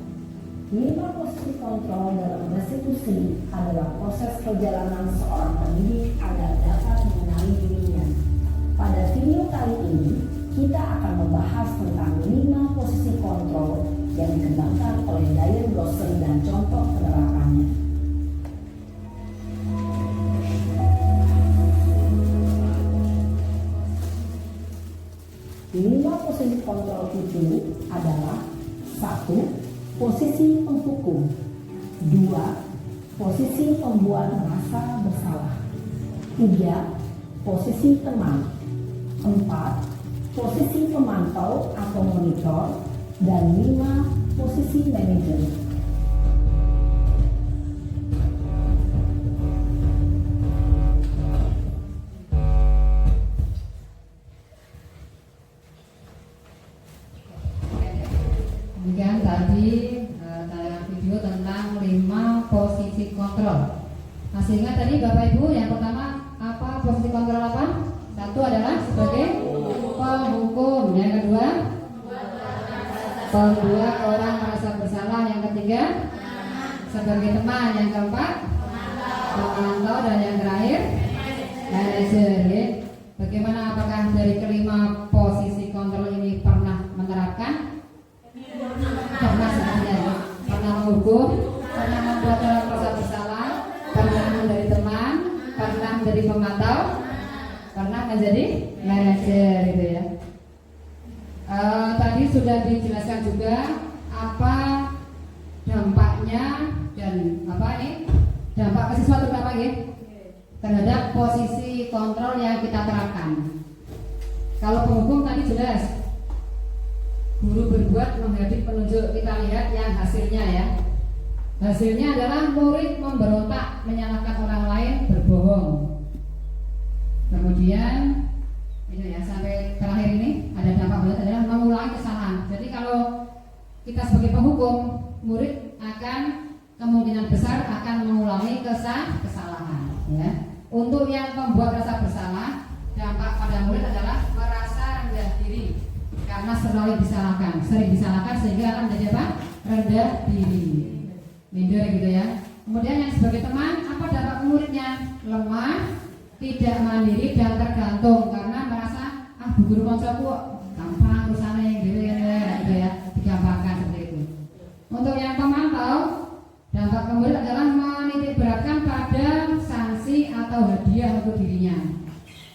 5 posisi kontrol dalam restitusi adalah proses perjalanan seorang pendidik agar dapat mengenali dirinya. Pada video kali ini, kita akan membahas tentang 5 posisi kontrol yang dikembangkan oleh Diane Blossom dan contoh penerapannya. posisi penghukum. 2. Posisi pembuat merasa bersalah. 3. Posisi teman. 4. Posisi pemantau atau monitor. Dan 5. Posisi manajer. Kemudian tadi tayangan video tentang 5 posisi kontrol. Masih ingat tadi Bapak Ibu yang pertama apa posisi kontrol apa? Satu adalah sebagai penghukum, yang kedua pembuat orang merasa bersalah, yang ketiga sebagai teman, yang keempat pemantau, dan yang terakhir manajer. Ya. Bagaimana, apakah dari kelima posisi kontrol ini pernah menerapkan? Pernah sebenarnya, pernah menghukum, pernah membuat orang merasa bersalah, pernah menjadi teman, pernah menjadi pemantau, pernah menjadi manajer, gitu ya. Tadi sudah dijelaskan juga apa dampaknya dan apa ini dampak ke siswa terutama ya, terhadap posisi kontrol yang kita terapkan. Kalau penghukum tadi jelas, guru berbuat menghadapi penunjuk, kita lihat yang hasilnya ya. Hasilnya adalah murid memberontak, menyalahkan orang lain, berbohong. Kemudian ini ya, sampai terakhir ini ada dampak berat adalah mengulangi kesalahan. Jadi kalau kita sebagai penghukum, murid akan kemungkinan besar akan mengulangi kesalahan ya. Untuk yang membuat rasa bersalah, dampak pada murid adalah merasa rendah diri karena sering disalahkan sehingga akan menjadi apa? Rendah diri, minder gitu ya. Kemudian yang sebagai teman, apa dampak muridnya? Lemah, tidak mandiri dan tergantung karena merasa bu guru koncoku gampang urusannya gitu ya, digampangkan seperti itu. Untuk yang pemantau, dampak ke murid adalah menitik beratkan pada sanksi atau hadiah untuk dirinya.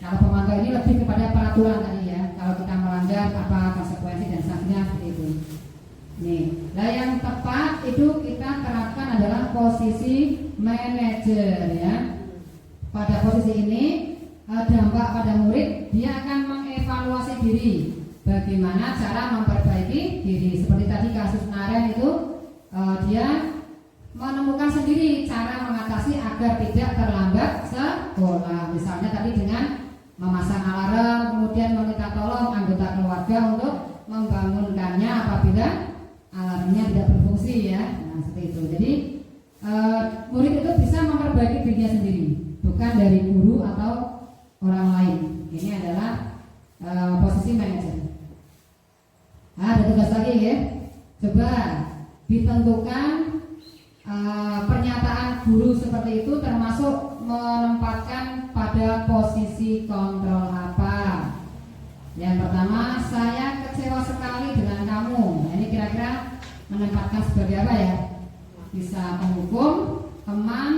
Kalau pemantau ini lebih kepada peraturan tadi ya, kalau kita melanggar apa konsekuensi dan sanksinya seperti itu. Nih, nah yang tepat itu kita terapkan adalah posisi manajer ya. Pada posisi ini dampak pada murid, dia akan mengevaluasi diri, bagaimana cara memperbaiki diri. Seperti tadi kasus Naren itu, dia menemukan sendiri cara mengatasi agar tidak terlambat sekolah. Misalnya tadi dengan memasang alarm, kemudian meminta tolong anggota keluarga untuk membangunkannya apabila alarmnya tidak berfungsi ya. Nah seperti itu. Jadi murid itu bisa memperbaiki dirinya sendiri, bukan dari guru atau orang lain. Ini adalah posisi manajer. Nah, ada tugas lagi ya. Coba ditentukan pernyataan guru seperti itu termasuk menempatkan pada posisi kontrol apa. Yang pertama, saya kecewa sekali dengan kamu. Nah, ini kira-kira menempatkan sebagai apa ya? Bisa penghukum, teman,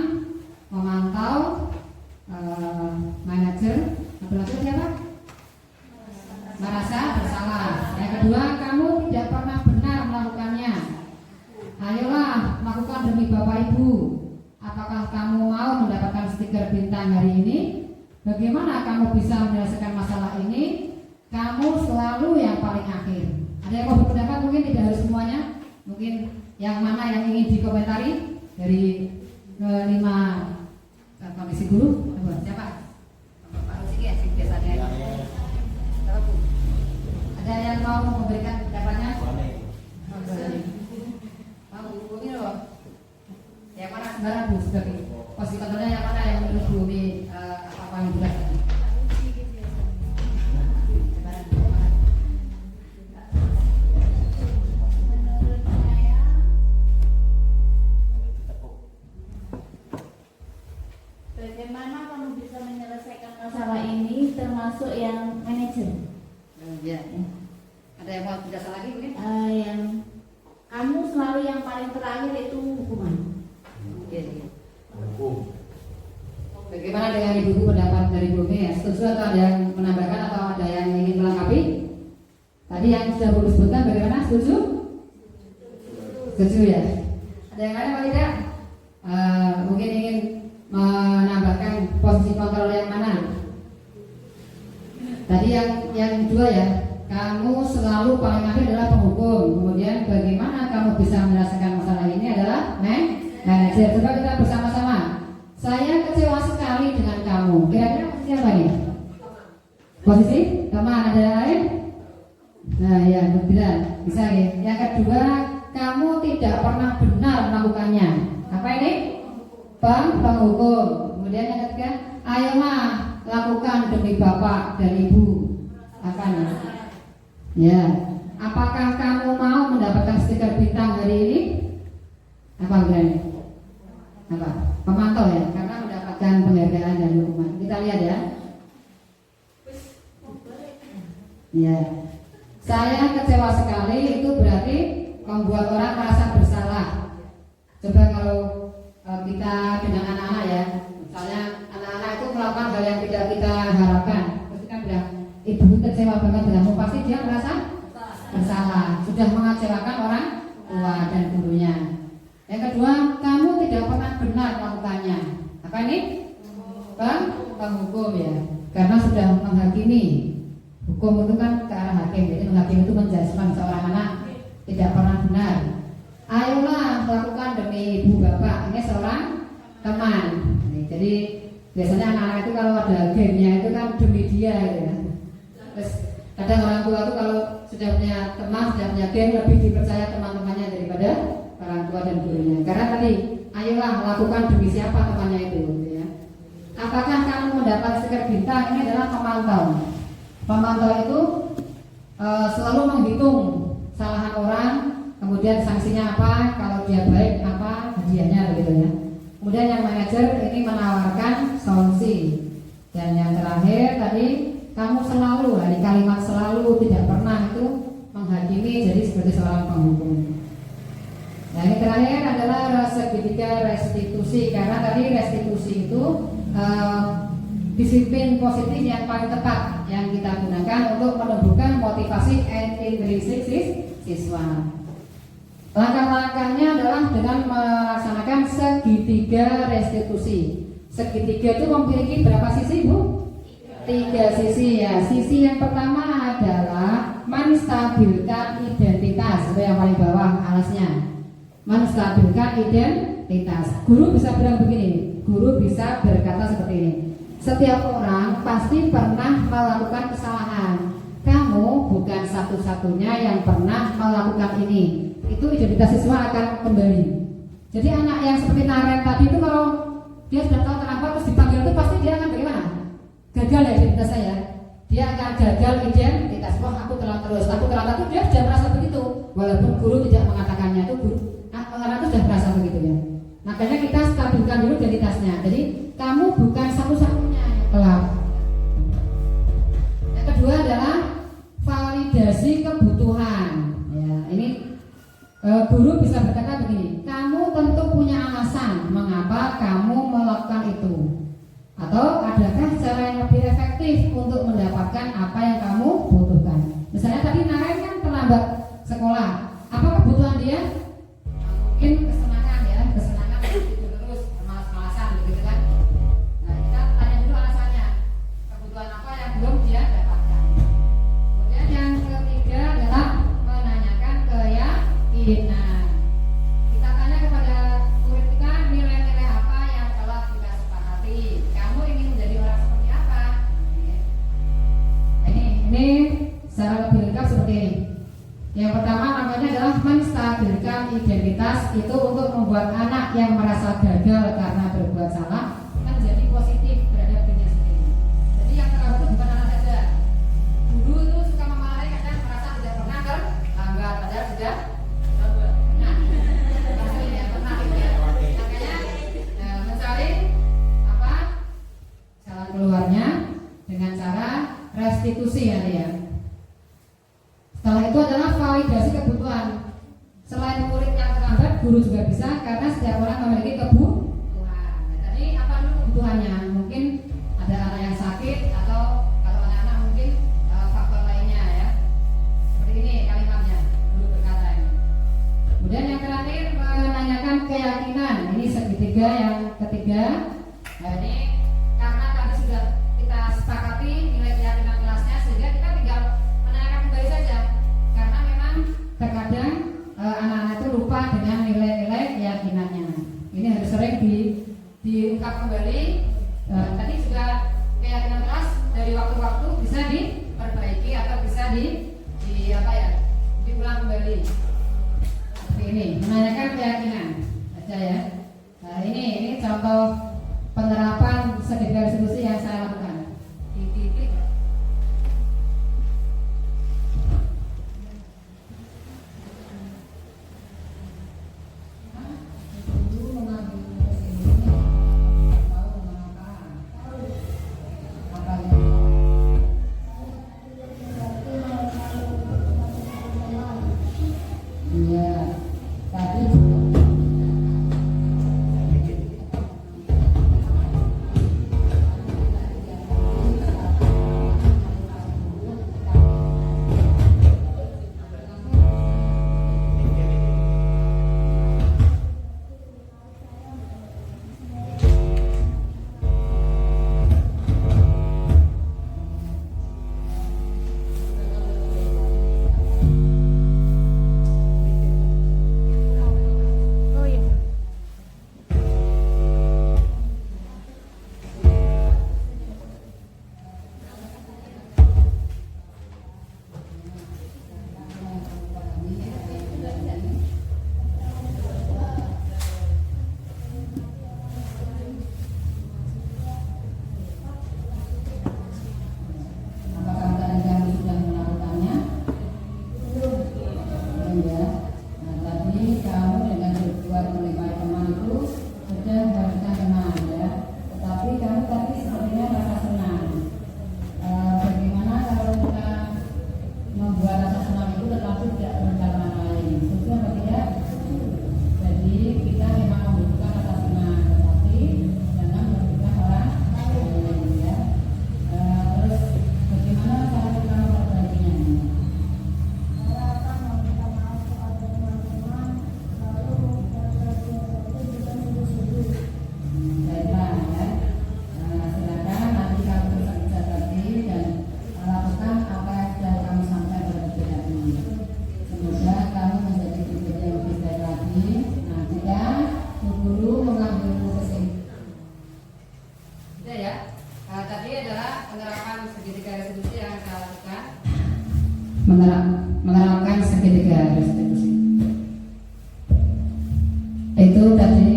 memantau, manajer, atau siapa? Merasa bersalah. Yang kedua, kamu tidak pernah benar melakukannya. Ayolah, lakukan demi Bapak Ibu. Apakah kamu mau mendapatkan stiker bintang hari ini? Bagaimana kamu bisa menyelesaikan masalah ini? Kamu selalu yang paling akhir. Ada yang mau berpendapat? Mungkin tidak harus semuanya. Mungkin yang mana yang ingin dikomentari dari 5 komisi guru? Siapa? Pak Rusiki ya, biasanya. Ada yang mau memberikan pendapatnya? Bu ini loh. Yang mana sebenarnya Bu sebagai posisi kontrolnya yang mana yang menurut Bu ini apa yang jelas? Bagaimana kamu bisa menyelesaikan masalah ini termasuk yang manajer? Ya. Ada yang mau tidak salah lagi mungkin? Yang kamu selalu yang paling terakhir itu hukuman. Ya. Bagaimana dengan ibu pendapat dari Bu ya? Setuju atau ada yang menambahkan atau ada yang ingin melengkapi? Tadi yang sudah Bu sebutkan bagaimana? Setuju? Setuju ya? Ada yang lain apa tidak? Mungkin ingin menambahkan posisi kontrol yang mana? Tadi yang dua ya. Kamu selalu paling akhir adalah penghukum. Kemudian bagaimana kamu bisa menyelesaikan masalah ini adalah manajer. Coba kita bersama-sama. Saya kecewa sekali dengan kamu. Kira-kira posisi apa nih? Posisi teman. Ada yang lain? Nah ya, benar. Bisa ya. Yang kedua, kamu tidak pernah benar melakukannya. Apa ini? Penghukum. Kemudian yang ketiga, ayolah lakukan demi bapak dan ibu. Apa nih? Ya, apakah kamu mau mendapatkan stiker bintang hari ini? Apa berani? Apa? Pemantau ya, karena mendapatkan penghargaan dan hukuman. Kita lihat ya. Ya, saya kecewa sekali itu berarti membuat orang merasa bersalah. Coba kalau kita dengan anak-anak ya, misalnya anak-anak itu melakukan hal yang tidak kita harapkan, terus kita bilang, ibu kecewa banget denganmu, pasti dia merasa bersalah, sudah mengecewakan orang tua dan gurunya. Yang kedua, kamu tidak pernah benar melakukannya. Apa ini? Penghukum ya, karena sudah menghakimi. Hukum itu kan ke arah hakim, jadi menghakimi itu menjudgment seorang anak tidak pernah benar. Ayolah lakukan demi ibu bapak. Ini seorang teman. Jadi biasanya anak-anak itu kalau ada gamenya itu kan demi dia ya. Terus kadang orang tua itu kalau sudah punya teman, sudah punya game, lebih dipercaya teman-temannya daripada orang tua dan gurunya. Karena tadi, ayolah lakukan demi siapa temannya itu ya. Apakah kamu mendapat stiker bintang? Ini adalah pemantau. Pemantau itu selalu menghitung kesalahan orang, kemudian sanksinya apa, kalau dia baik apa hadiahnya begitu ya. Kemudian yang manajer ini menawarkan solusi. Dan yang terakhir tadi, kamu selalu, dari kalimat selalu, tidak pernah itu menghakimi, jadi seperti seorang penghukum. Nah yang terakhir adalah segitiga restitusi. Karena tadi restitusi itu disiplin positif yang paling tepat yang kita gunakan untuk menumbuhkan motivasi and intrinsik siswa. Langkah-langkahnya adalah dengan melaksanakan segitiga restitusi. Segitiga itu memiliki berapa sisi, Bu? 3 sisi ya. Sisi yang pertama adalah menstabilkan identitas. Itu yang paling bawah alasnya. Menstabilkan identitas. Guru bisa bilang begini, guru bisa berkata seperti ini. Setiap orang pasti pernah melakukan kesalahan. Kamu bukan satu-satunya yang pernah melakukan ini. Itu identitas siswa akan kembali. Jadi anak yang seperti Naren tadi itu kalau dia sudah tahu kenapa terus dipanggil itu pasti dia akan bagaimana? Gagal ya identitas saya. Dia akan gagal identitas. Wah aku telah terus, dia sudah merasa begitu. Walaupun guru tidak mengatakannya itu, guru anak itu sudah merasa begitu ya. Makanya kita stabilkan dulu identitasnya. Jadi kamu bukan satu-satunya yang kelak. Yang kedua adalah validasi kebutuhan. Ya, ini guru bisa berkata begini, kamu tentu punya alasan mengapa kamu melakukan itu. Atau adakah cara yang lebih efektif untuk mendapatkan apa yang kamu butuhkan? Misalnya tadi Naren kan terlambat sekolah. Apa kebutuhan dia? Mungkin kesenangan ya, kesenangan itu terus malas-malasan begitu kan. Nah kita tanya dulu alasannya, kebutuhan apa yang belum dia dapatkan. Kemudian yang ketiga adalah menanyakan keyakinan. Kita tanya kepada murid kita nilai-nilai apa yang telah kita sepakati. Kamu ingin menjadi orang seperti apa? Ini secara lebih lengkap seperti ini. Yang pertama namanya adalah menstabilkan identitas. Itu untuk membuat anak yang merasa gagal karena berbuat salah menjadi positif terhadap dirinya sendiri. Jadi yang terlambat itu bukan anak saja. Guru itu suka memarahi kadang merasa tidak pernah terlambat padahal sudah pernah. Maksudnya pernah gitu ya. Makanya mencari apa jalan keluarnya dengan cara restitusi ya. Setelah itu adalah validasi kebutuhan. Selain murid yang terlambat, guru juga bisa karena setiap orang memiliki kebutuhan. Tadi apa dulu kebutuhannya? Mungkin ada anak yang sakit atau kalau anak-anak mungkin faktor lainnya ya. Seperti ini kalimatnya, guru berkata ini. Kemudian yang terakhir Nah, ini karena tadi sudah kita sepakati nilai keyakinan kelasnya, sehingga kita tinggal menanyakan kembali saja. Karena memang terkadang anak-anak itu lupa dengan nilai-nilai keyakinannya. Ini harus sering diungkap kembali. Tadi juga keyakinan kelas dari waktu-waktu bisa diperbaiki atau bisa diulang kembali. Seperti ini, menanyakan keyakinan saja ya. Nah, ini contoh penerapan segitiga resolusi yang saya lakukan. Diklik. menerapkan segitiga restitusi. Itu tadi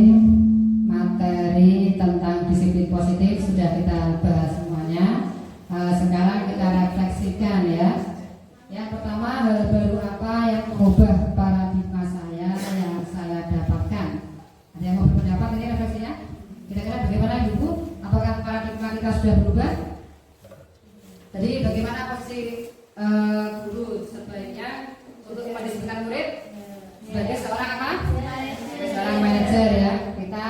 materi tentang disiplin positif sudah kita bahas semuanya. Sekarang kita refleksikan ya. Yang pertama, hal baru apa yang mengubah paradigma saya yang saya dapatkan? Ada yang mau berpendapat ini refleksinya? Kira-kira bagaimana Ibu? Apakah paradigma kita sudah berubah? Jadi bagaimana posisi guru sebaiknya untuk mendisiplinkan murid sebagai seorang apa? Seorang manajer ya. Kita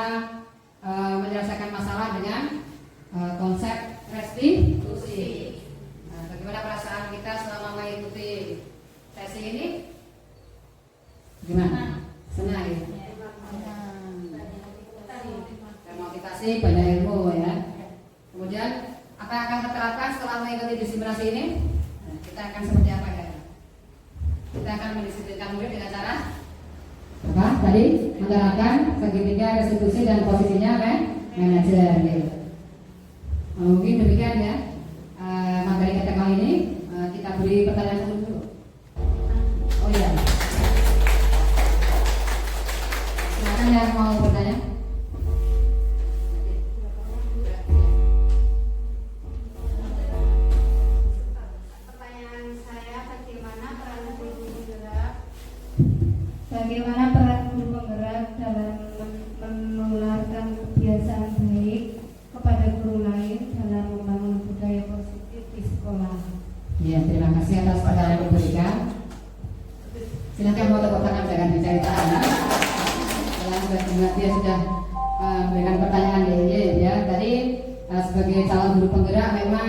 menyelesaikan masalah dengan konsep restitusi. Nah, bagaimana perasaan kita selama mengikuti sesi ini? Gimana? Senang ya? Termotivasi, banyak ilmu ya. Kemudian apa yang akan terterapkan setelah mengikuti disiplinasi ini? Nah, kita akan seperti apa ya? Kita akan mendisiplinkan murid dengan cara apa? Tadi menerapkan segitiga restitusi dan posisinya manajer gitu. Mungkin demikian ya materi kita kali ini. Kita beri pertanyaan dulu. Oh iya, silakan yang mau bertanya. Bagaimana peran guru penggerak dalam menularkan kebiasaan baik kepada guru lain dalam membangun budaya positif di sekolah? Ya, terima kasih atas pertanyaan yang diberikan. Silakan mau tepuk tangan, jangan diceritain. Dia sudah memberikan pertanyaan ya. Tadi sebagai calon guru penggerak memang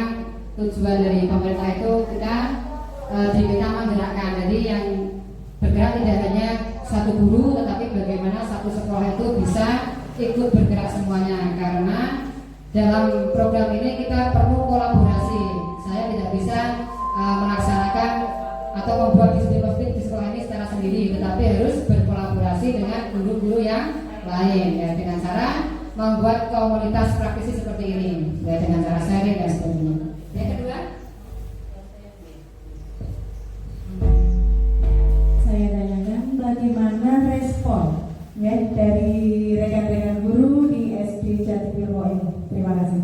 tujuan dari pemerintah itu kita diminta menggerakkan. Jadi yang bergerak tidak hanya satu guru, tetapi bagaimana satu sekolah itu bisa ikut bergerak semuanya. Karena dalam program ini kita perlu kolaborasi. Saya tidak bisa melaksanakan atau membuat diskusi positif di sekolah ini secara sendiri, tetapi harus berkolaborasi dengan guru-guru yang lain ya, dengan cara membuat komunitas praktisi seperti ini ya, dengan cara sharing dan sebagainya. Yang kedua, saya tanyakan bagaimana respon ya dari rekan-rekan guru di SD Jatipurwo ini. Terima kasih.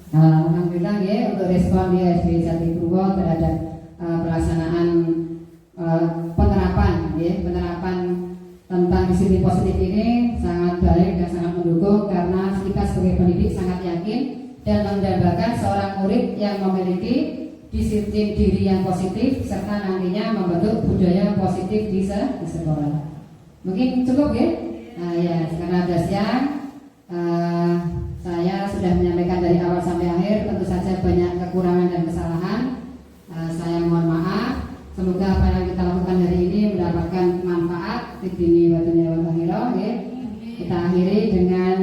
Alhamdulillah ya, untuk respon di SD Jatipurwo terhadap pelaksanaan penerapan tentang disiplin positif ini sangat baik dan sangat mendukung, karena kita sebagai pendidik sangat yakin dan mendambakan seorang murid yang memiliki disiplin diri yang positif serta nantinya membentuk budaya positif di sekolah. Mungkin cukup ya? Ya, karena sudah siang, saya sudah menyampaikan dari awal sampai akhir. Tentu saja banyak kekurangan dan kesalahan. Saya mohon maaf. Semoga apa yang kita lakukan hari ini mendapatkan manfaat di dunia wa dunia wal akhirah. Ya. Kita akhiri dengan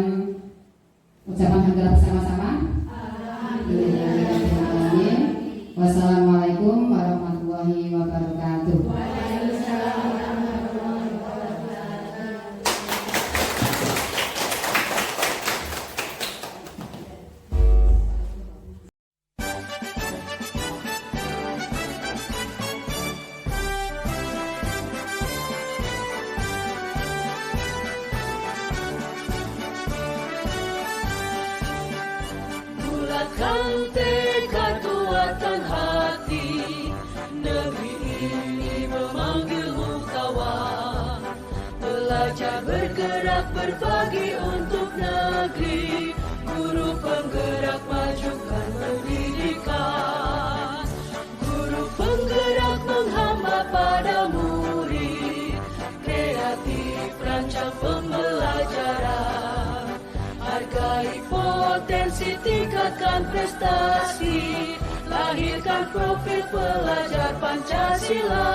ucapan hamdalah bersama-sama. Wassalamualaikum warahmatullahi wabarakatuh. Bulatkan tekad, kuatkan hati, negeri ini memanggilmu kawan. Belajar bergerak berbagi untuk negeri, guru penggerak majukan pendidikan. Guru penggerak menghamba pada murid, kreatif rancang pembelajaran. Hargai potensi, tingkatkan prestasi, lahirkan profil pelajar Pancasila.